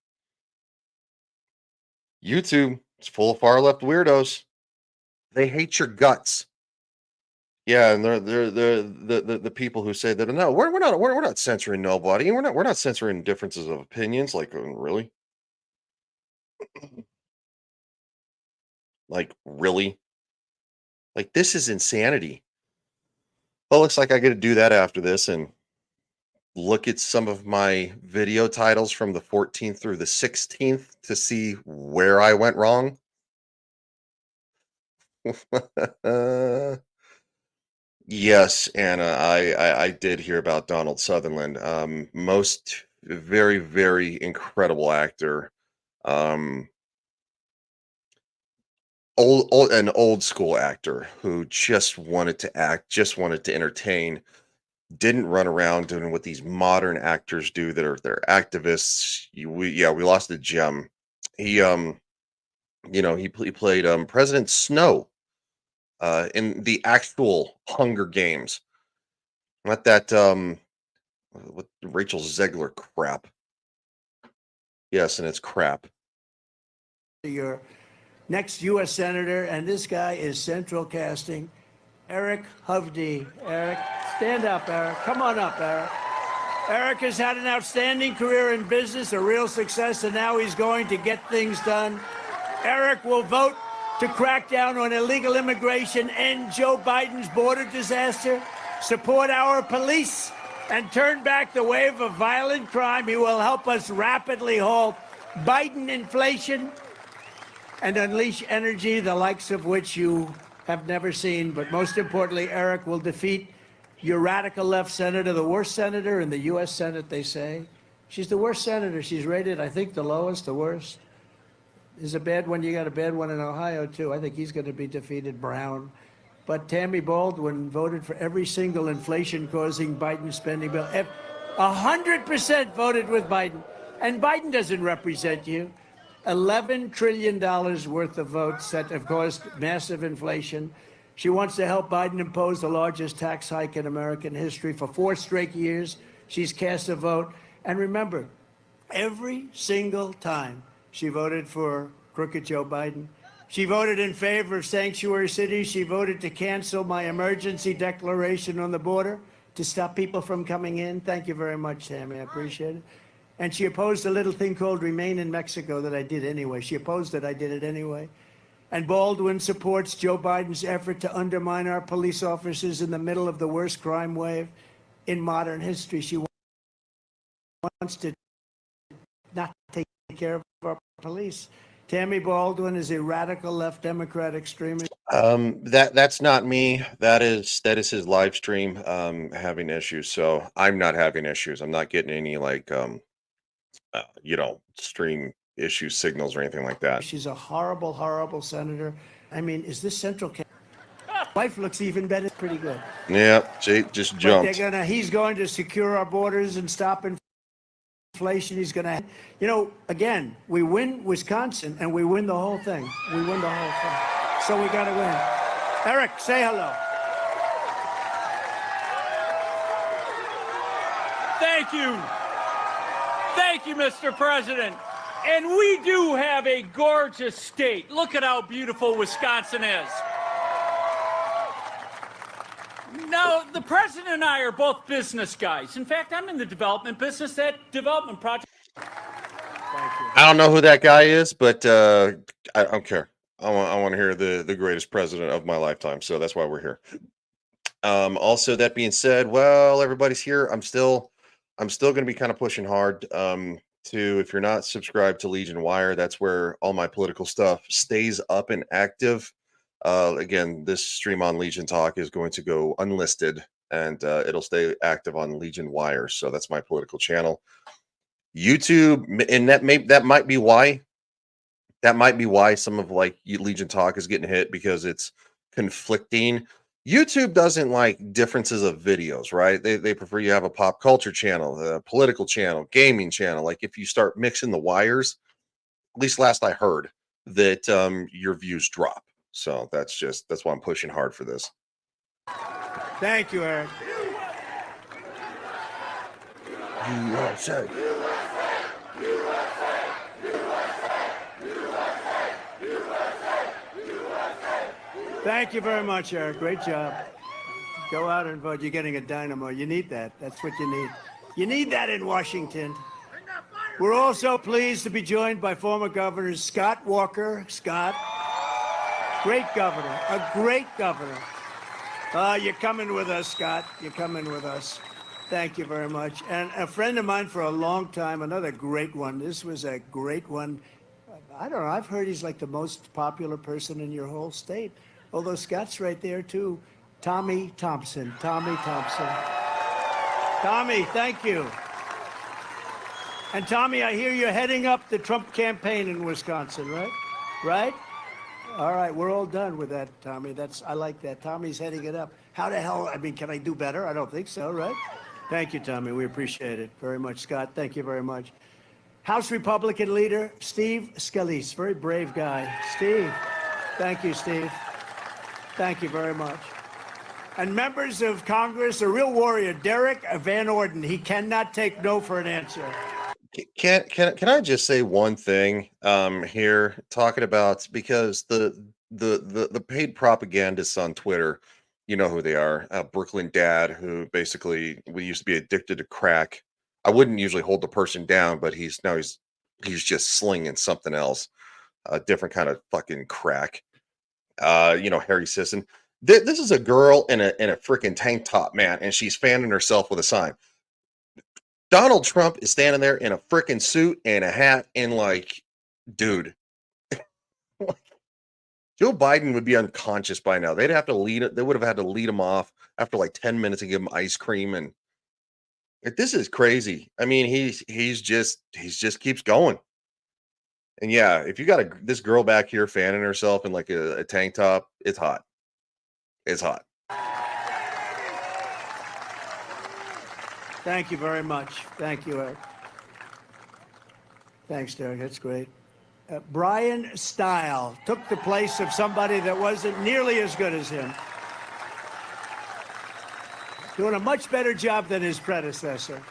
YouTube is full of far left weirdos. They hate your guts. Yeah, and they're the people who say that no, we're not censoring nobody. We're not censoring differences of opinions. Like, really? Like, really? Like, this is insanity. Well, looks like I get to do that after this and look at some of my video titles from the 14th through the 16th to see where I went wrong. Yes, Anna, I did hear about Donald Sutherland. Most very, very incredible actor. An old school actor who just wanted to act, just wanted to entertain, didn't run around doing what these modern actors do they're activists. We lost a gem. He he played President Snow in the actual Hunger Games. Not that with Rachel Zegler crap. Yes, and it's crap. Your next U.S. Senator, and this guy is central casting, Eric Hovde. Eric, stand up, Eric. Come on up, Eric. Eric has had an outstanding career in business, a real success, and now he's going to get things done. Eric will vote to crack down on illegal immigration, end Joe Biden's border disaster, support our police, and turn back the wave of violent crime. He will help us rapidly halt Biden inflation and unleash energy, the likes of which you have never seen. But most importantly, Eric will defeat your radical left senator, the worst senator in the U.S. Senate, they say. She's the worst senator. She's rated, I think, the lowest, the worst. There's a bad one. You got a bad one in Ohio, too. I think he's going to be defeated, Brown. But Tammy Baldwin voted for every single inflation-causing Biden spending bill. 100% voted with Biden. And Biden doesn't represent you. $11 trillion worth of votes that have caused massive inflation. She wants to help Biden impose the largest tax hike in American history for 4 straight years. She's cast a vote. And remember, every single time She voted for crooked Joe Biden. She voted in favor of sanctuary cities. She voted to cancel my emergency declaration on the border to stop people from coming in. Thank you very much, Tammy. I appreciate it. And she opposed a little thing called Remain in Mexico that I did anyway. She opposed it. I did it anyway. And Baldwin supports Joe Biden's effort to undermine our police officers in the middle of the worst crime wave in modern history. She wants to not take care of our police. Tammy Baldwin is a radical left Democrat extremist. That's not me. That is his live stream having issues. So I'm not having issues. I'm not getting any like stream issue signals or anything like that. She's a horrible, horrible senator. I mean, is this Central? Wife looks even better. Pretty good. Yeah, Jake just jumped. But he's going to secure our borders and stop inflation. He's going to, again, we win Wisconsin and we win the whole thing. We win the whole thing. So we got to win. Eric, say hello. Thank you. Thank you, Mr. President. And we do have a gorgeous state. Look at how beautiful Wisconsin is. Now, the president and I are both business guys. In fact, I'm in the development business. That development project. Thank you. I don't know who that guy is, but I don't care. I want to hear the greatest president of my lifetime. So that's why we're here. Also, that being said, well, everybody's here. I'm still going to be kind of pushing hard if you're not subscribed to Legion Wire, that's where all my political stuff stays up and active. Again, this stream on Legion Talk is going to go unlisted and it'll stay active on Legion Wire. So that's my political channel. YouTube, and that might be why some of like Legion Talk is getting hit, because it's conflicting. YouTube doesn't like differences of videos, right? They prefer you have a pop culture channel, a political channel, gaming channel. Like if you start mixing the wires, at least last I heard, that your views drop. So that's why I'm pushing hard for this. Thank you, Eric. USA. Thank you very much, Eric. Great job. Go out and vote. You're getting a dynamo. You need that. That's what you need. You need that in Washington. We're also pleased to be joined by former Governor Scott Walker. Scott, great governor, a great governor. You're coming with us, Scott. You're coming with us. Thank you very much. And a friend of mine for a long time, another great one. This was a great one. I don't know. I've heard he's like the most popular person in your whole state. Although Scott's right there, too. Tommy Thompson. Tommy Thompson. Tommy, thank you. And Tommy, I hear you're heading up the Trump campaign in Wisconsin, right? Right? All right, we're all done with that, Tommy. I like that. Tommy's heading it up. How the hell, can I do better? I don't think so, right? Thank you, Tommy. We appreciate it very much. Scott, thank you very much. House Republican leader, Steve Scalise. Very brave guy. Steve, thank you, Steve. Thank you very much. And members of Congress, a real warrior, Derek Van Orden. He cannot take no for an answer. Can I just say one thing here, talking about, because the paid propagandists on Twitter, you know who they are, Brooklyn Dad, who basically we used to be addicted to crack. I wouldn't usually hold the person down, but he's just slinging something else, a different kind of fucking crack. Harry Sisson. This is a girl in a freaking tank top, man, and she's fanning herself with a sign. Donald Trump is standing there in a freaking suit and a hat, and like, dude, Joe Biden would be unconscious by now. They would have had to lead him off after like 10 minutes and give him ice cream, and this is crazy. I mean, he's just keeps going. And yeah, if you got this girl back here fanning herself in like a tank top, it's hot. It's hot. Thank you very much. Thank you, Eric. Thanks, Derek. That's great. Brian Stile took the place of somebody that wasn't nearly as good as him. Doing a much better job than his predecessor.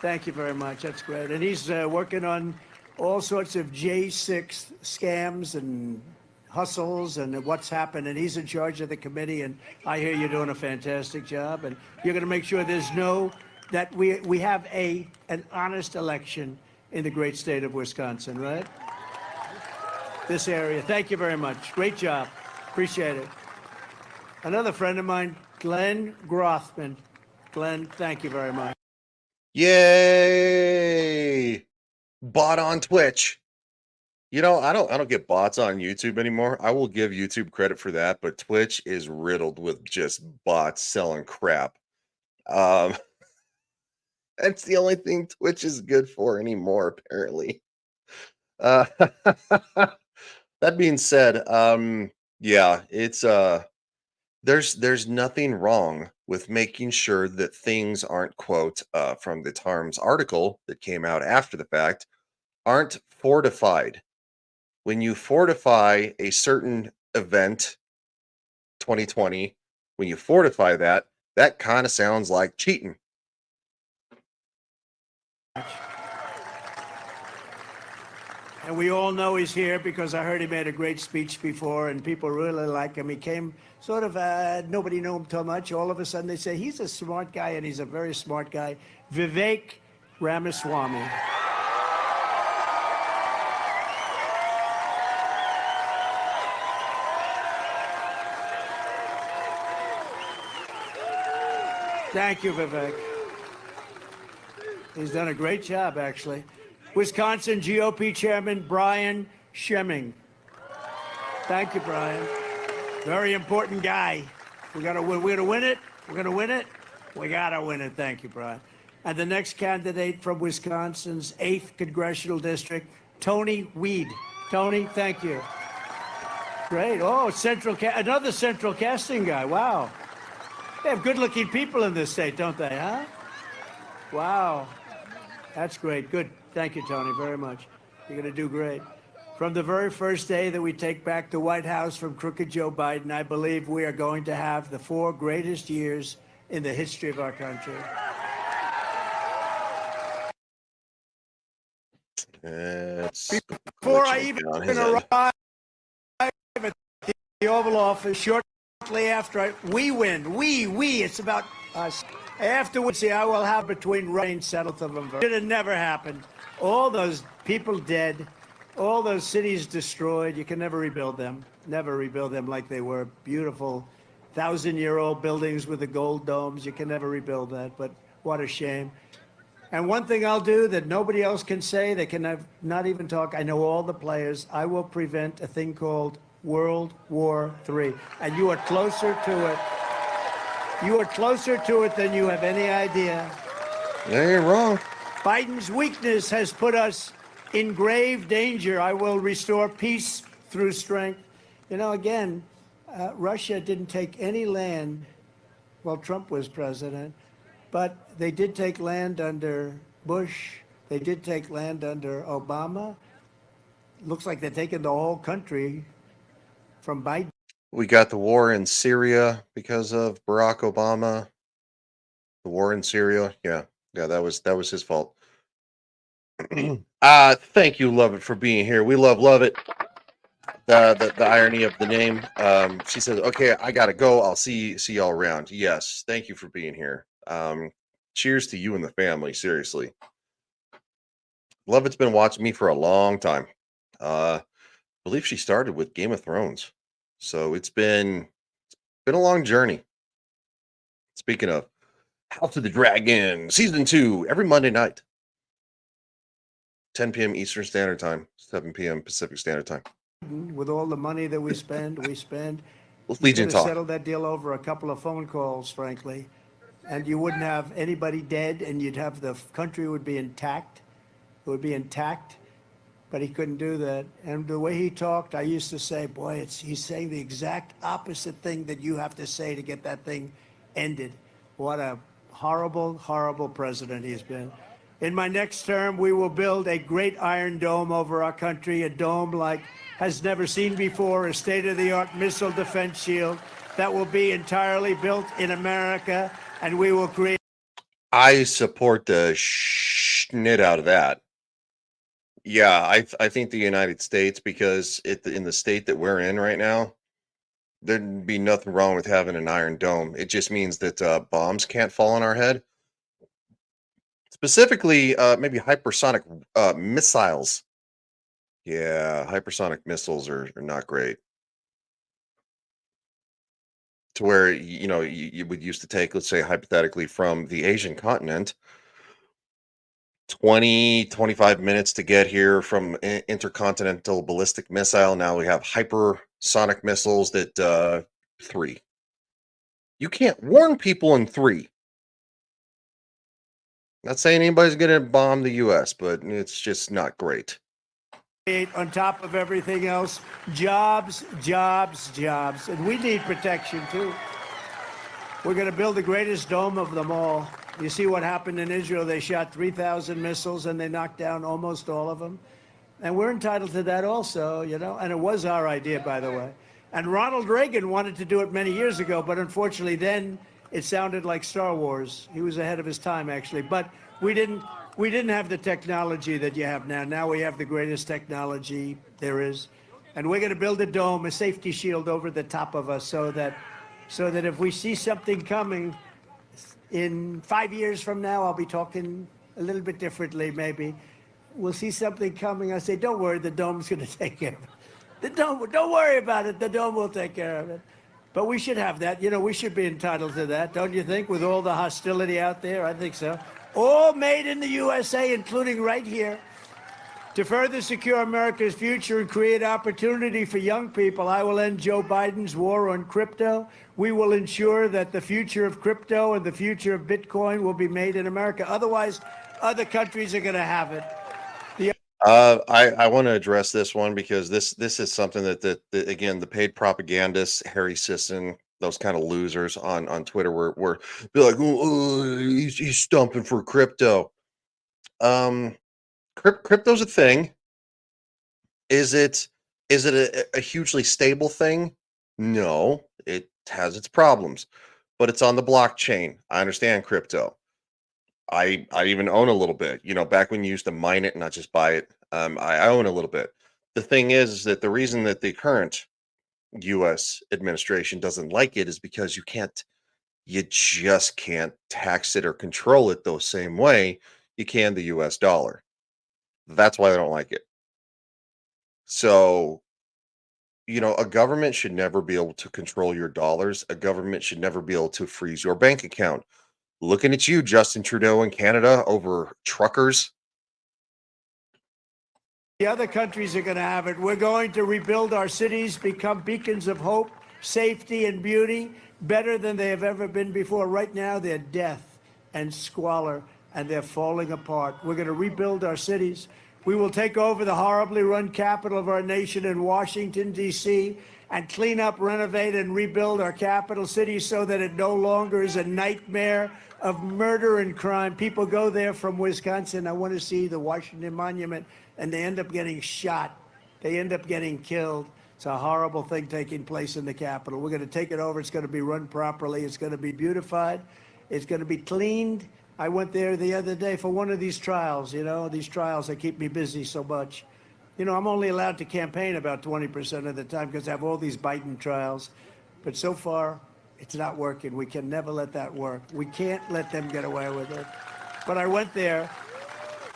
Thank you very much. That's great. And he's working on all sorts of J6 scams and hustles and what's happened, and he's in charge of the committee, and I hear you're doing a fantastic job, and you're going to make sure that we have an honest election in the great state of Wisconsin, right? This area. Thank you very much. Great job. Appreciate it. Another friend of mine, Glenn Grothman. Glenn, thank you very much. Yay! Bot on Twitch. You know, I don't get bots on YouTube anymore. I will give YouTube credit for that, but Twitch is riddled with just bots selling crap. That's the only thing Twitch is good for anymore, apparently. Uh, that being said, yeah, it's there's nothing wrong with making sure that things aren't, quote, from the Times article that came out after the fact, aren't fortified. When you fortify a certain event, 2020, when you fortify that, that kind of sounds like cheating. And we all know he's here because I heard he made a great speech before, and people really like him. He came sort of, nobody knew him too much. All of a sudden they say, he's a smart guy, and he's a very smart guy. Vivek Ramaswamy. Thank you, Vivek. He's done a great job, actually. Wisconsin GOP Chairman Brian Schemming. Thank you, Brian. Very important guy. We're gonna win it. We're gonna win it. We gotta win it. Thank you, Brian. And the next candidate from Wisconsin's 8th Congressional District, Tony Weed. Tony, thank you. Great. Oh, another Central Casting guy. Wow. They have good-looking people in this state, don't they, huh? Wow. That's great. Good. Thank you, Tony, very much. You're going to do great. From the very first day that we take back the White House from crooked Joe Biden, I believe we are going to have the 4 greatest years in the history of our country. Before I even arrive at the Oval Office, shortly after we win, it's about us. Afterwards, I will have between Racine 7th of November. It had never happened. All those people dead, all those cities destroyed. You can never rebuild them. Never rebuild them like they were. Beautiful, 1,000-year-old buildings with the gold domes. You can never rebuild that, but what a shame. And one thing I'll do that nobody else can say, they can not even talk. I know all the players. I will prevent a thing called World War III. And you are closer to it. You are closer to it than you have any idea. You ain't wrong. Biden's weakness has put us in grave danger. I will restore peace through strength. You know, again, Russia didn't take any land while Trump was president, but they did take land under Bush. They did take land under Obama. Looks like they're taking the whole country from Biden. We got the war in Syria because of Barack Obama. The war in Syria, yeah, that was his fault. Thank you, Love It, for being here. We love it. The irony of the name. She says, "Okay, I gotta go. I'll see y'all around." Yes, thank you for being here. Cheers to you and the family. Seriously, Love It's been watching me for a long time. I believe she started with Game of Thrones. So it's been a long journey. Speaking of House of the Dragon, Season 2, every Monday night. 10 p.m. Eastern Standard Time, 7 p.m. Pacific Standard Time. With all the money that we spend, Legion Talk. Settle that deal over a couple of phone calls, frankly. And you wouldn't have anybody dead, and you'd have the country would be intact. It would be intact. But he couldn't do that. And the way he talked, I used to say, boy, he's saying the exact opposite thing that you have to say to get that thing ended. What a horrible, horrible president he's been. In my next term, we will build a great iron dome over our country, a dome like has never seen before, a state-of-the-art missile defense shield that will be entirely built in America, and we will create. I support the schnit out of that. Yeah, I think the United States, because in the state that we're in right now, there'd be nothing wrong with having an Iron Dome. It just means that bombs can't fall on our head. Specifically, maybe hypersonic missiles. Yeah, hypersonic missiles are not great. To where you would used to take, let's say hypothetically, from the Asian continent 20-25 minutes to get here from intercontinental ballistic missile. Now we have hypersonic missiles that 3. You can't warn people in 3. Not saying anybody's going to bomb the US, but it's just not great. On top of everything else, jobs, jobs, jobs. And we need protection too. We're going to build the greatest dome of them all. You see what happened in Israel. They shot 3,000 missiles and they knocked down almost all of them. And we're entitled to that also, and it was our idea, by the way. And Ronald Reagan wanted to do it many years ago, but unfortunately then it sounded like Star Wars. He was ahead of his time, actually. But we didn't have the technology that you have now. Now we have the greatest technology there is. And we're going to build a dome, a safety shield over the top of us so that if we see something coming in 5 years from now, I'll be talking a little bit differently, maybe. We'll see something coming. I say, don't worry, the dome's going to take care of it. The dome, don't worry about it. The dome will take care of it. But we should have that. We should be entitled to that, don't you think? With all the hostility out there, I think so. All made in the USA, including right here. To further secure America's future and create opportunity for young people, I will end Joe Biden's war on crypto. We will ensure that the future of crypto and the future of Bitcoin will be made in America. Otherwise, other countries are going to have it. I want to address this one because this is something that again, the paid propagandists, Harry Sisson, those kind of losers on Twitter were be like, oh, he's stumping for crypto. Crypto's a thing. Is it a hugely stable thing? No, it has its problems, but it's on the blockchain. I understand crypto. I even own a little bit. Back when you used to mine it and not just buy it. I own a little bit. The thing is that the reason that the current U.S. administration doesn't like it is because you just can't tax it or control it the same way you can the U.S. dollar. That's why they don't like it. So, a government should never be able to control your dollars. A government should never be able to freeze your bank account. Looking at you, Justin Trudeau in Canada, over truckers. The other countries are going to have it. We're going to rebuild our cities, become beacons of hope, safety, and beauty, better than they have ever been before. Right now, they're death and squalor, and they're falling apart. We're going to rebuild our cities. We will take over the horribly run capital of our nation in Washington, D.C., and clean up, renovate, and rebuild our capital city so that it no longer is a nightmare of murder and crime. People go there from Wisconsin. I want to see the Washington Monument, and they end up getting shot. They end up getting killed. It's a horrible thing taking place in the Capitol. We're going to take it over. It's going to be run properly. It's going to be beautified. It's going to be cleaned. I went there the other day for one of these trials, these trials that keep me busy so much. I'm only allowed to campaign about 20% of the time because I have all these Biden trials. But so far, it's not working. We can never let that work. We can't let them get away with it. But I went there,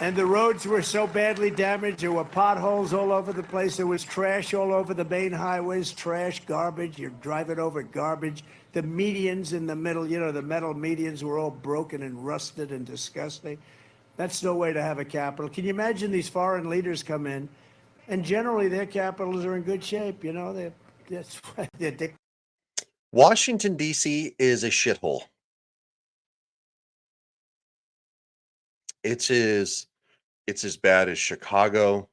and the roads were so badly damaged. There were potholes all over the place. There was trash all over the main highways, trash, garbage. You're driving over garbage. The medians in the middle, the metal medians were all broken and rusted and disgusting. That's no way to have a capital. Can you imagine these foreign leaders come in, and generally their capitals are in good shape, they're Washington, D.C. is a shithole. It's as bad as Chicago.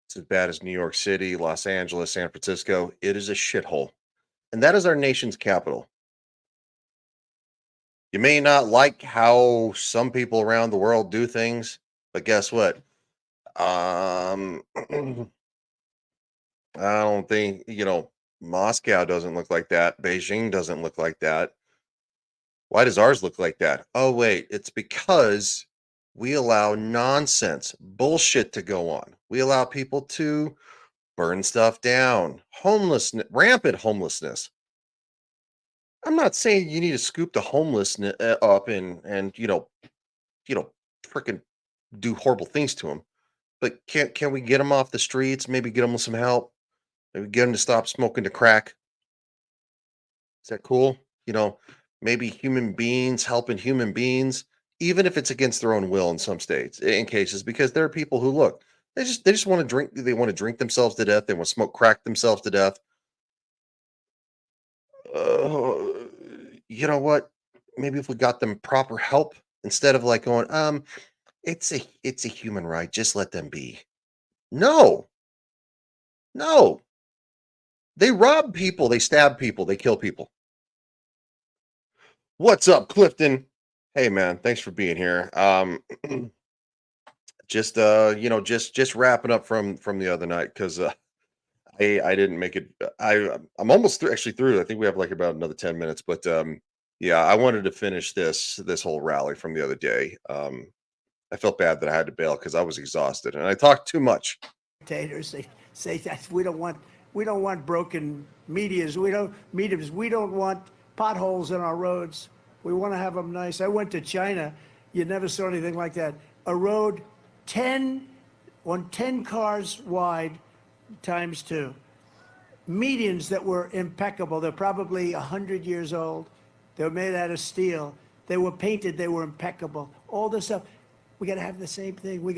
It's as bad as New York City, Los Angeles, San Francisco. It is a shithole. And that is our nation's capital. You may not like how some people around the world do things, but guess what? I don't think, Moscow doesn't look like that. Beijing doesn't look like that. Why does ours look like that? Oh, wait, it's because we allow nonsense, bullshit to go on. We allow people to burn stuff down. Homelessness, rampant homelessness. I'm not saying you need to scoop the homelessness up and freaking do horrible things to them. But can we get them off the streets? Maybe get them some help. Maybe get them to stop smoking the crack. Is that cool? Maybe human beings helping human beings, even if it's against their own will in some states, in cases, because there are people who look, they just want to drink. They want to drink themselves to death. They want to smoke crack themselves to death. Uh, you know what? Maybe if we got them proper help instead of like going, it's a human right. Just let them be. No, no. They rob people. They stab people. They kill people. What's up, Clifton? Hey, man. Thanks for being here. Just wrapping up from the other night because I didn't make it. I'm almost actually through. I think we have like about another 10 minutes, but yeah, I wanted to finish this whole rally from the other day. I felt bad that I had to bail because I was exhausted and I talked too much. Dictators, they say that we don't want broken medias. We don't want potholes in our roads. We want to have them nice. I went to China. You never saw anything like that. A road 10 cars wide times 2. Medians that were impeccable. They're probably 100 years old. They were made out of steel. They were painted. They were impeccable. All this stuff. We got to have the same thing. We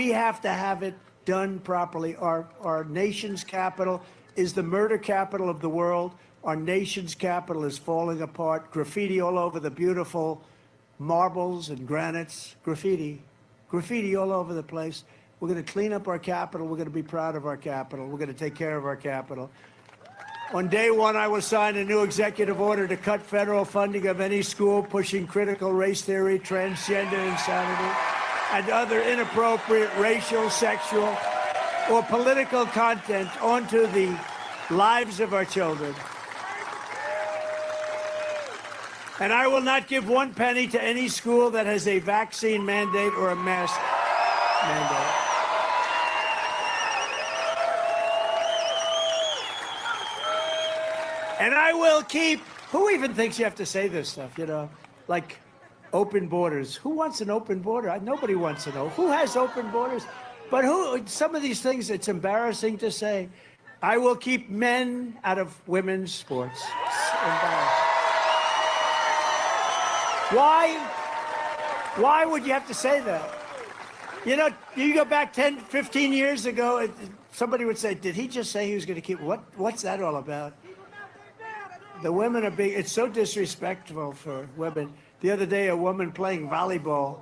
have to have it done properly. Our nation's capital is the murder capital of the world. Our nation's capital is falling apart. Graffiti all over the beautiful marbles and granites. Graffiti all over the place. We're going to clean up our capital. We're going to be proud of our capital. We're going to take care of our capital. On day one, I will sign a new executive order to cut federal funding of any school pushing critical race theory, transgender insanity, and other inappropriate racial, sexual, or political content onto the lives of our children. And I will not give 1 penny to any school that has a vaccine mandate or a mask mandate. And I will keep, who even thinks you have to say this stuff, like open borders. Who wants an open border? Nobody wants to know. Who has open borders? But some of these things, it's embarrassing to say. I will keep men out of women's sports. It's embarrassing. Why would you have to say that? You go back 10, 15 years ago, somebody would say, did he just say he was going to keep, what's that all about? The women are big. It's so disrespectful for women. The other day, a woman playing volleyball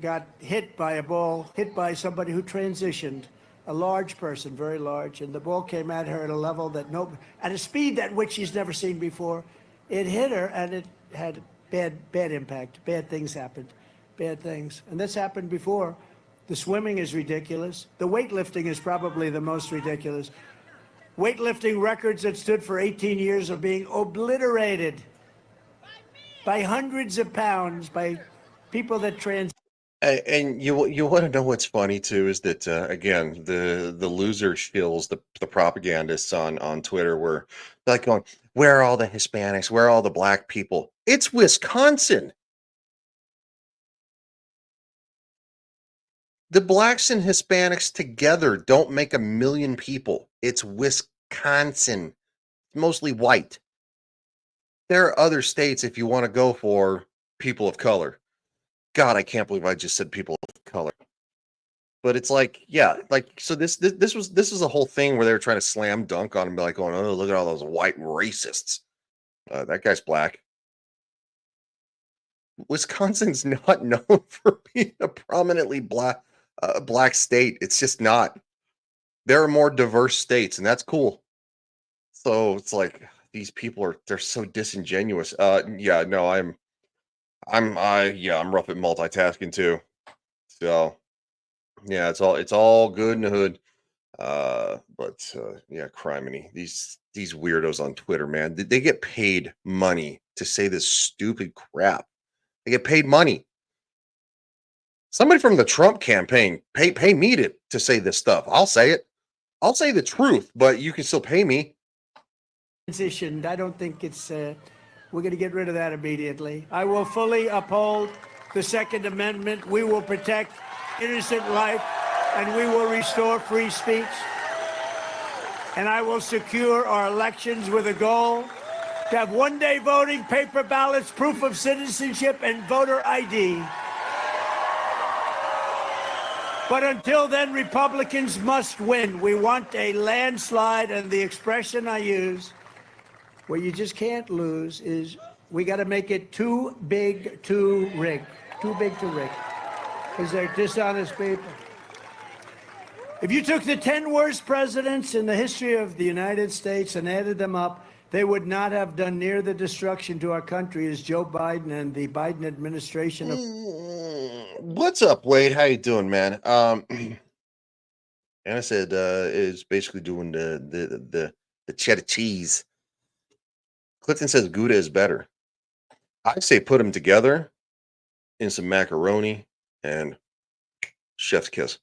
got hit by a ball, hit by somebody who transitioned, a large person, very large, and the ball came at her at a level at a speed at which she's never seen before. It hit her, and it had bad impact. Bad things happened, bad things, and this happened before. The swimming is ridiculous. The weightlifting is probably the most ridiculous. Weightlifting records that stood for 18 years are being obliterated by hundreds of pounds by people that And you want to know what's funny too is that again the loser shills, the propagandists on Twitter were like going, where are all the Hispanics? Where are all the black people? It's Wisconsin. The blacks and Hispanics together don't make 1 million people. It's Wisconsin, mostly white. There are other states if you want to go for people of color. God, I can't believe I just said people of color. But it's like, yeah, like so this was a whole thing where they were trying to slam dunk on him, like going, oh, look at all those white racists. That guy's black. Wisconsin's not known for being a prominently black state. It's just not. There are more diverse states, and that's cool. So it's like these people they're so disingenuous. Yeah, no, I'm rough at multitasking too. So yeah, it's all good in the hood. But yeah, criminy. These weirdos on Twitter, man, they get paid money to say this stupid crap. They get paid money. Somebody from the Trump campaign, pay me to say this stuff. I'll say it. I'll say the truth, but you can still pay me. Transitioned. I don't think it's. We're going to get rid of that immediately. I will fully uphold the Second Amendment. We will protect innocent life, and we will restore free speech. And I will secure our elections with a goal to have one-day voting, paper ballots, proof of citizenship, and voter ID. But until then, Republicans must win. We want a landslide, and the expression I use, where you just can't lose, is we got to make it too big to rig. Too big to rig. Because they're dishonest people. If you took the 10 worst presidents in the history of the United States and added them up, they would not have done near the destruction to our country as Joe Biden and the Biden administration. What's up, Wade? How you doing, man? Anna said is basically doing the cheddar cheese. Clifton says Gouda is better. I say put them together in some macaroni and chef's kiss.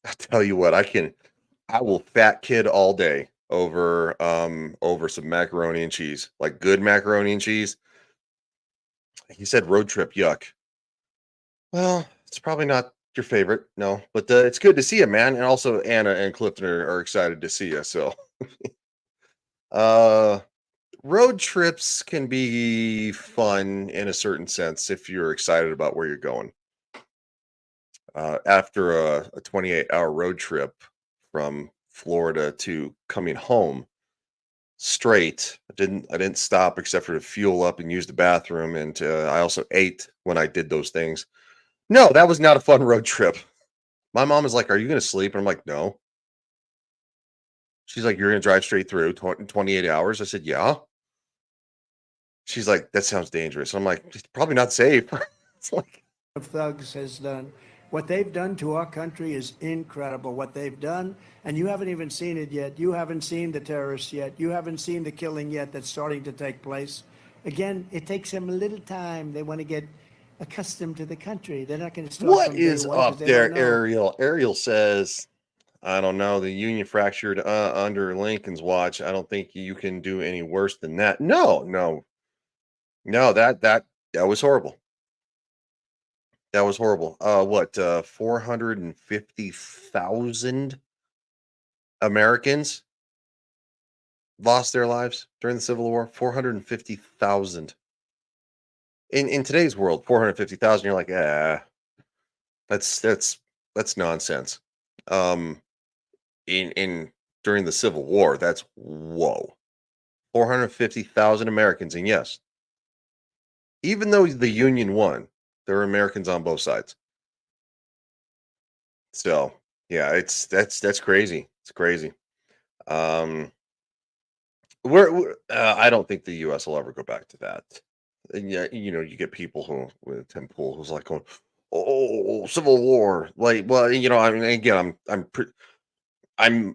I tell you what, I will fat kid all day over some macaroni and cheese, like good macaroni and cheese. He said road trip, yuck. Well, it's probably not your favorite, no, but it's good to see you, man. And also Anna and Clifton are excited to see you. So road trips can be fun in a certain sense if you're excited about where you're going. After a 28-hour road trip from Florida to coming home straight, I didn't stop except for to fuel up and use the bathroom, and I also ate when I did those things. No, that was not a fun road trip. My mom is like, "Are you going to sleep?" And I'm like, "No." She's like, "You're going to drive straight through 28 hours?" I said, "Yeah." She's like, "That sounds dangerous." I'm like, "It's probably not safe." It's like of thugs has done. What they've done to our country is incredible. What they've done, and you haven't even seen it yet. You haven't seen the terrorists yet. You haven't seen the killing yet that's starting to take place. Again, it takes them a little time. They want to get accustomed to the country. They're not going to start. What from is day one up 'cause they there, don't know. Ariel? Ariel says, I don't know. The Union fractured under Lincoln's watch. I don't think you can do any worse than that. No. That was horrible. That was horrible. 450,000 Americans lost their lives during the Civil War. 450,000. In today's world, 450,000. You're like, that's nonsense. In during the Civil War, that's whoa. 450,000 Americans, and yes, even though the Union won, there were Americans on both sides. So yeah, that's crazy. It's crazy. I don't think the U.S. will ever go back to that. And yeah, you get people who with Tim Pool who's like going, "Oh, Civil War." Like, well, I mean, again, I'm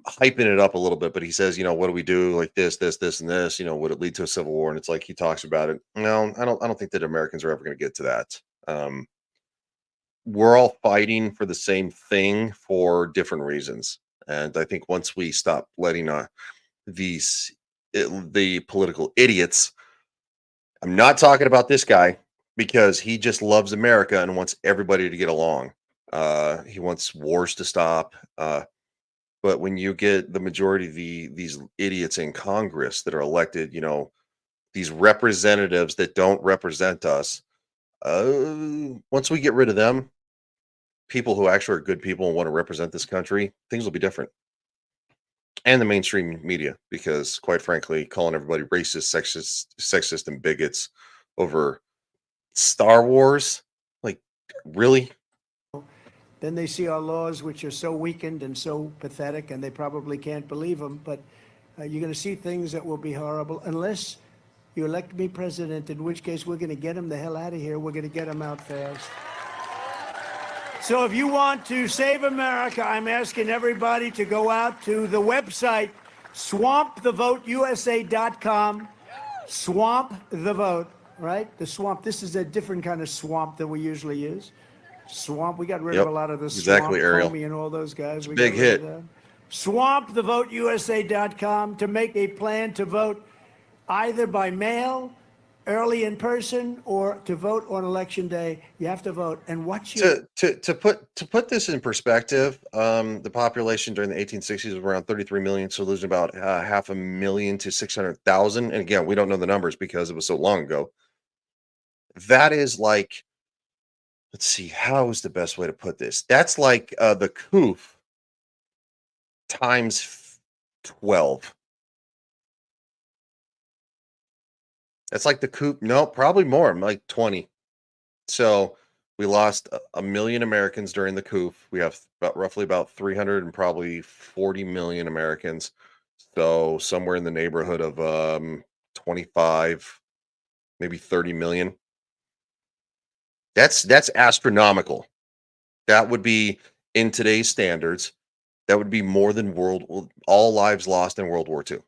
hyping it up a little bit, but he says, what do we do? Like this, and this. Would it lead to a civil war? And it's like he talks about it. No, I don't think that Americans are ever going to get to that. We're all fighting for the same thing for different reasons, and I think once we stop letting the political idiots. I'm not talking about this guy because he just loves America and wants everybody to get along. He wants wars to stop. But when you get the majority of these idiots in Congress that are elected, these representatives that don't represent us, once we get rid of them, people who actually are good people and want to represent this country, things will be different. And the mainstream media, because quite frankly, calling everybody racist, sexist, and bigots over Star Wars, like, really? Then they see our laws, which are so weakened and so pathetic, and they probably can't believe them. But you're going to see things that will be horrible unless you elect me president, in which case we're going to get them the hell out of here. We're going to get them out fast. So if you want to save America, I'm asking everybody to go out to the website, swampthevoteusa.com, Swamp the Vote. right? The swamp. This is a different kind of swamp than we usually use. Swamp. We got rid of Yep, a lot of the exactly, swamp, Ariel. Comey and all those guys. We Big got rid hit. of them. Swamp thevoteusa.com to make a plan to vote either by mail, early in person, or to vote on election day. You have to vote. And what you To put this in perspective, the population during the 1860s was around 33 million, so losing about 500,000 to 600,000. And again, we don't know the numbers because it was so long ago. That is like, let's see, how is the best way to put this? That's like the coup times 12. That's like the coup. No, probably more, like 20. So we lost a million Americans during the coup. We have roughly about 300 and probably 40 million Americans. So somewhere in the neighborhood of 25, maybe 30 million. That's astronomical. That would be, in today's standards, that would be more than all lives lost in World War II.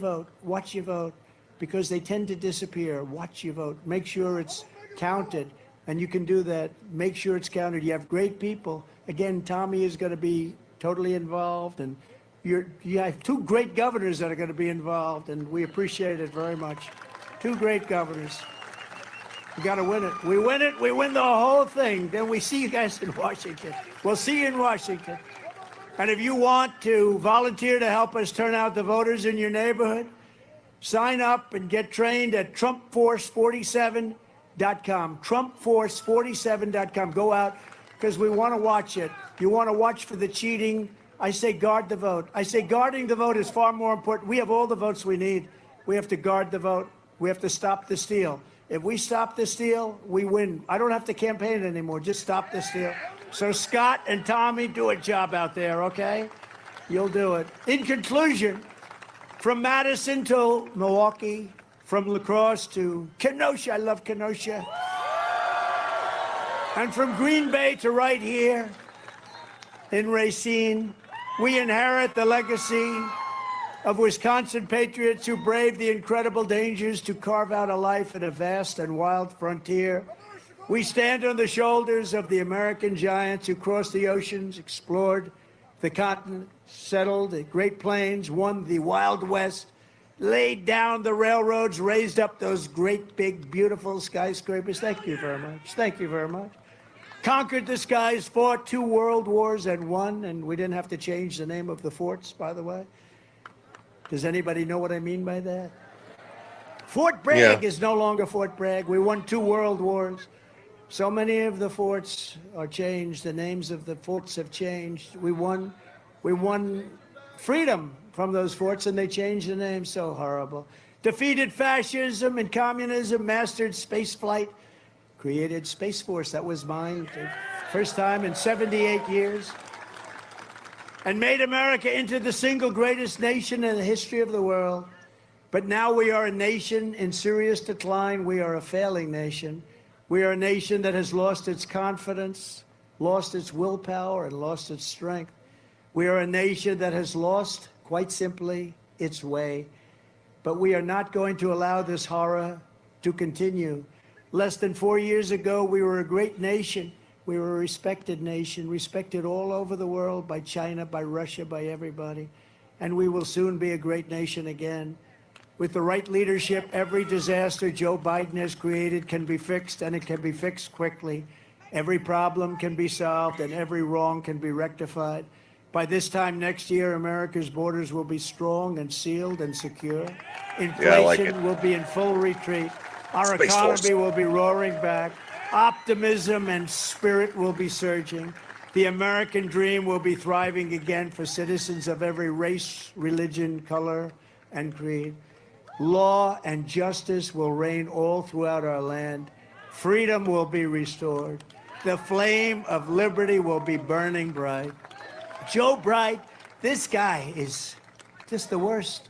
vote, watch your vote, because they tend to disappear. Watch your vote. Make sure it's counted, and you can do that. Make sure it's counted. You have great people. Again, Tommy is going to be totally involved, and you have two great governors that are going to be involved, and we appreciate it very much. Two great governors. We got to win it. We win it. We win the whole thing. Then we see you guys in Washington. We'll see you in Washington. And if you want to volunteer to help us turn out the voters in your neighborhood, sign up and get trained at TrumpForce47.com. TrumpForce47.com. Go out, because we want to watch it. You want to watch for the cheating. I say guard the vote. I say guarding the vote is far more important. We have all the votes we need. We have to guard the vote. We have to stop the steal. If we stop the steal, we win. I don't have to campaign anymore. Just stop the steal. So Scott and Tommy, do a job out there, okay? You'll do it. In conclusion, from Madison to Milwaukee, from La Crosse to Kenosha, I love Kenosha, and from Green Bay to right here in Racine, we inherit the legacy of Wisconsin patriots who braved the incredible dangers to carve out a life in a vast and wild frontier. We stand on the shoulders of the American giants who crossed the oceans, explored the continent, settled the Great Plains, won the Wild West, laid down the railroads, raised up those great, big, beautiful skyscrapers. Thank you very much. Thank you very much. Conquered the skies, fought 2 world wars and won, and we didn't have to change the name of the forts, by the way. Does anybody know what I mean by that? Fort Bragg is no longer Fort Bragg. We won 2 world wars. So many of the forts are changed. The names of the forts have changed. We won freedom from those forts, and they changed the name. So horrible. Defeated fascism and communism, mastered space flight, created Space Force. That was mine. First time in 78 years. And made America into the single greatest nation in the history of the world. But now we are a nation in serious decline. We are a failing nation. We are a nation that has lost its confidence, lost its willpower, and lost its strength. We are a nation that has lost, quite simply, its way. But we are not going to allow this horror to continue. Less than 4 years ago, we were a great nation. We were a respected nation, respected all over the world by China, by Russia, by everybody. And we will soon be a great nation again. With the right leadership, every disaster Joe Biden has created can be fixed, and it can be fixed quickly. Every problem can be solved, and every wrong can be rectified. By this time next year, America's borders will be strong and sealed and secure. Inflation will be in full retreat. Our economy will be roaring back. Optimism and spirit will be surging. The American dream will be thriving again for citizens of every race, religion, color, and creed. Law and justice will reign all throughout our land. Freedom will be restored. The flame of liberty will be burning bright. Joe Bright, this guy is just the worst.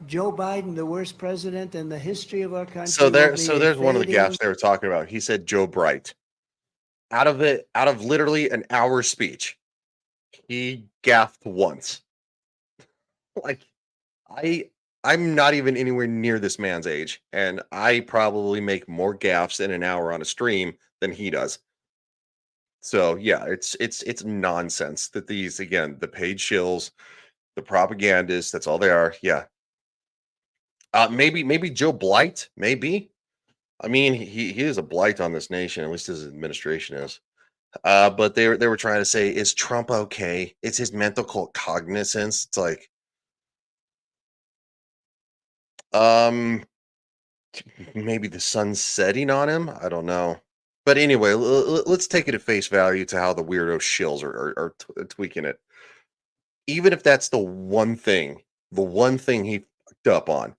Joe Biden, the worst president in the history of our country. So there's one of the gaps they were talking about. He said Joe Bright. Out of literally an hour speech, he gaffed once. Like, I'm not even anywhere near this man's age, and I probably make more gaffes in an hour on a stream than he does. So yeah, it's nonsense that these, again, the paid shills, the propagandists, that's all they are. Yeah. Maybe Joe Blight, maybe. I mean, he is a blight on this nation, at least his administration is. But they were trying to say, is Trump okay? It's his mental cognizance. It's like, um, maybe the sun's setting on him. I don't know. But anyway, let's take it at face value to how the weirdo shills are tweaking it. Even if that's the one thing he fucked up on,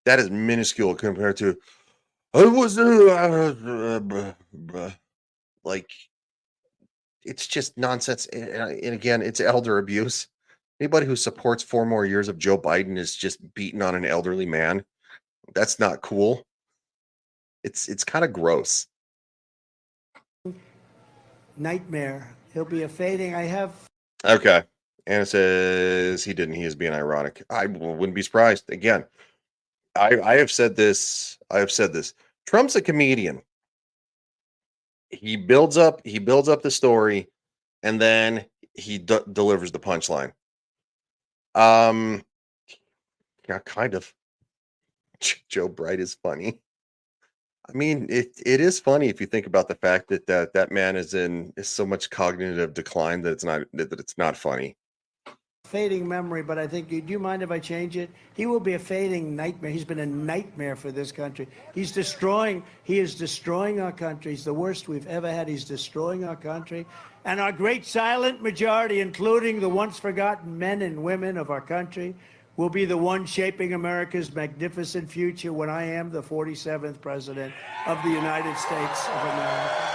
that is minuscule compared to I was like, it's just nonsense. And again, it's elder abuse. Anybody who supports 4 more years of Joe Biden is just beating on an elderly man. That's not cool. It's kind of gross. Nightmare. He'll be a fading. I have Okay. Anna says he didn't. He is being ironic. I wouldn't be surprised. Again, I have said this. I have said this. Trump's a comedian. He builds up the story, and then he delivers the punchline. Yeah, kind of. Joe Bright is funny. I mean, it is funny if you think about the fact that man is so much cognitive decline that it's not funny. fading memory, but I think, do you mind if I change it? He will be a fading nightmare. He's been a nightmare for this country. He is destroying our country. He's the worst we've ever had. He's destroying our country. And our great silent majority, including the once forgotten men and women of our country, will be the one shaping America's magnificent future when I am the 47th president of the United States of America.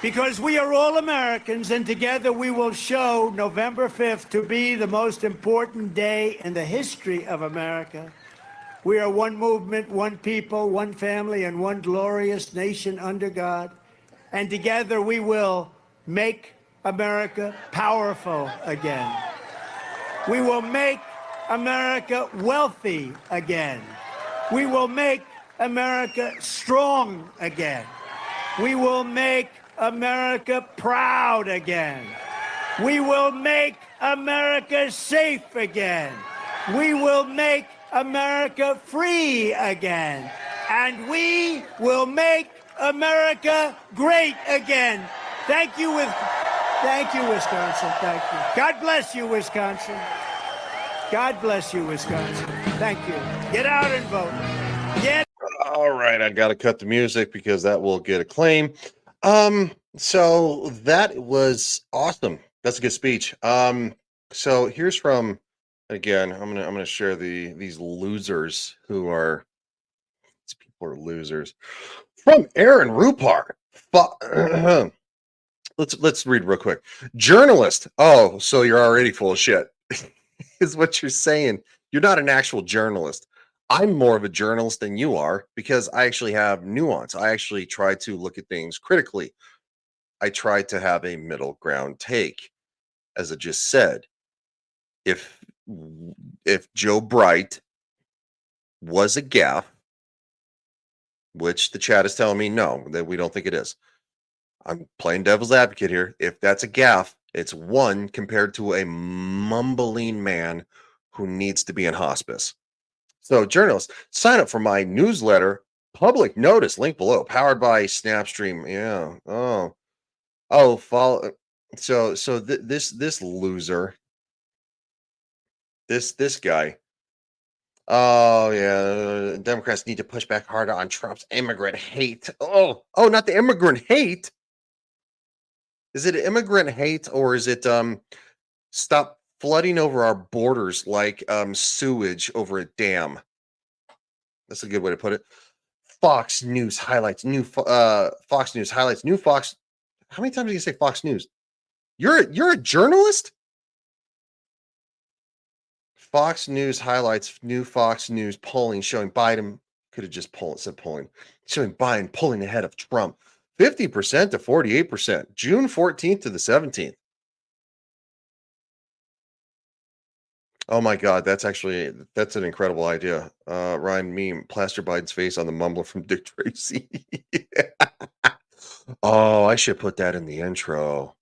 Because we are all Americans, and together we will show November 5th to be the most important day in the history of America. We are one movement, one people, one family, and one glorious nation under God. And together we will make America powerful again. We will make America wealthy again. We will make America strong again. We will make America proud again. We will make America safe again. We will make America free again. And we will make America great again. Thank you, Wisconsin. Thank you. God bless you, Wisconsin. God bless you, Wisconsin. Thank you. Get out and vote. All right, I got to cut the music because that will get a claim. So that was awesome. That's a good speech. So here's from, again, I'm gonna share these losers who are, these people are losers, from Aaron Rupar. Let's read real quick. Journalist. Oh, so you're already full of shit, is what you're saying. You're not an actual journalist. I'm more of a journalist than you are because I actually have nuance. I actually try to look at things critically. I try to have a middle ground take. As I just said, if Joe Bright was a gaffe, which the chat is telling me no, that we don't think it is. I'm playing devil's advocate here. If that's a gaffe, it's one compared to a mumbling man who needs to be in hospice. So, journalists, sign up for my newsletter, Public Notice, link below, powered by Snapstream. Yeah. Follow. So this loser, this guy. Oh yeah, Democrats need to push back harder on Trump's immigrant hate. Oh, not the immigrant hate. Is it immigrant hate or is it stop flooding over our borders like sewage over a dam? That's a good way to put it. Fox News highlights new Fox News highlights new Fox. How many times do you say Fox News? You're a journalist? Fox News highlights new Fox News polling showing Biden, could have just said polling, showing Biden pulling ahead of Trump 50% to 48%, June 14th to the 17th. Oh my God, that's an incredible idea. Ryan meme, plaster Biden's face on the mumbler from Dick Tracy. Oh, I should put that in the intro.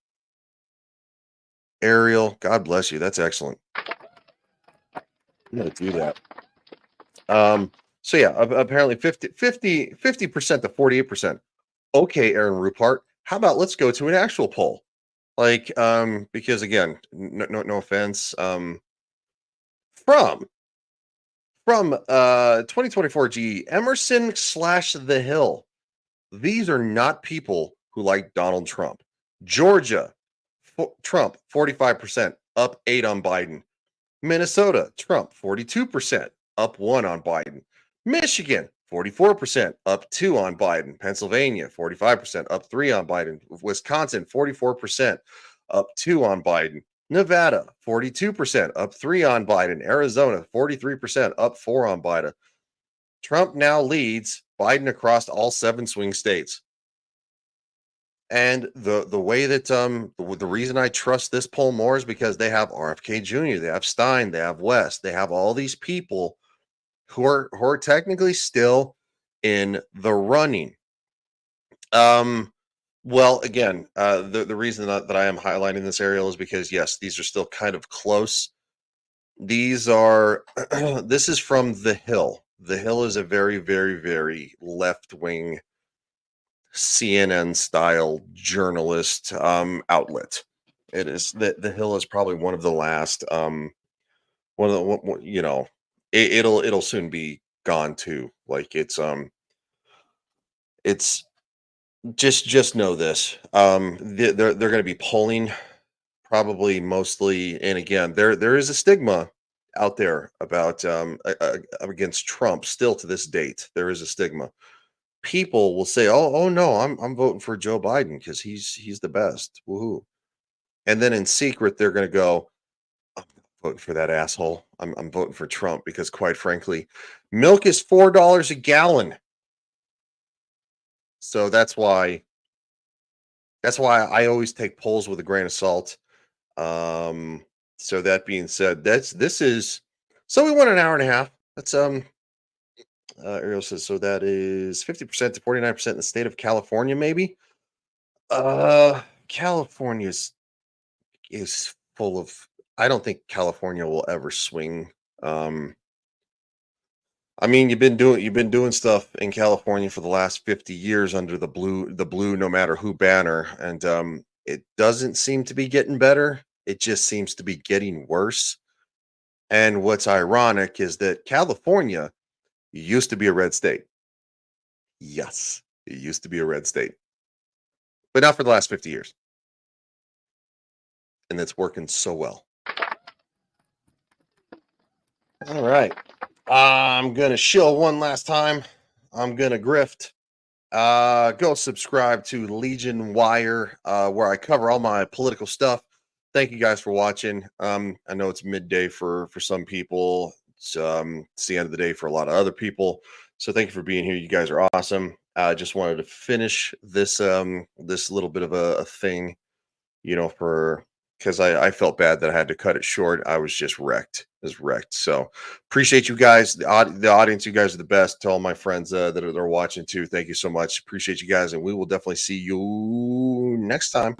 Ariel, God bless you. That's excellent. I'm gonna do that. So yeah, apparently 50% to 48%. Okay, Aaron Rupart, how about let's go to an actual poll? Like, because again, no offense. From 2024 GE, Emerson slash the Hill. These are not people who like Donald Trump. Georgia, Trump 45%, up 8 on Biden. Minnesota, Trump 42%, up 1 on Biden. Michigan 44%, up 2 on Biden. Pennsylvania 45%, up 3 on Biden. Wisconsin 44%, up 2 on Biden. Nevada 42%, up 3 on Biden. Arizona 43%, up 4 on Biden. Trump now leads Biden across all 7 swing states. And the way that the reason I trust this poll more is because they have RFK Jr., they have Stein, they have West, they have all these people who are technically still in the running. Well, again, the reason that I am highlighting this, Ariel, is because yes, these are still kind of close. These are this is from The Hill. The Hill is a very, very, very left-wing CNN style journalist outlet. It is the Hill is probably one of the last one of the it'll soon be gone too. Like it's just know this. They're going to be polling probably mostly, and again, there is a stigma out there about against Trump still to this date. There is a stigma. People will say, "Oh no, I'm voting for Joe Biden because he's the best." Woohoo! And then in secret, they're going to go, "I'm not voting for that asshole. I'm voting for Trump because, quite frankly, milk is $4 a gallon." So that's why I always take polls with a grain of salt. So that being said, this is so we went an hour and a half. That's Ariel says so that is 50% to 49% in the state of California, maybe. California is full of. I don't think California will ever swing. I mean, you've been doing stuff in California for the last 50 years under the blue no matter who banner, and it doesn't seem to be getting better. It just seems to be getting worse. And what's ironic is that California used to be a red state. Yes, it used to be a red state, but not for the last 50 years. And it's working so well. All right. I'm going to shill one last time. I'm going to grift. Go subscribe to Legion Wire, where I cover all my political stuff. Thank you guys for watching. I know it's midday for some people. It's the end of the day for a lot of other people. So thank you for being here. You guys are awesome. I just wanted to finish this this little bit of a thing, because I felt bad that I had to cut it short. I was just wrecked. I was wrecked. So appreciate you guys. The audience, you guys are the best. To all my friends that are watching too. Thank you so much. Appreciate you guys, and we will definitely see you next time.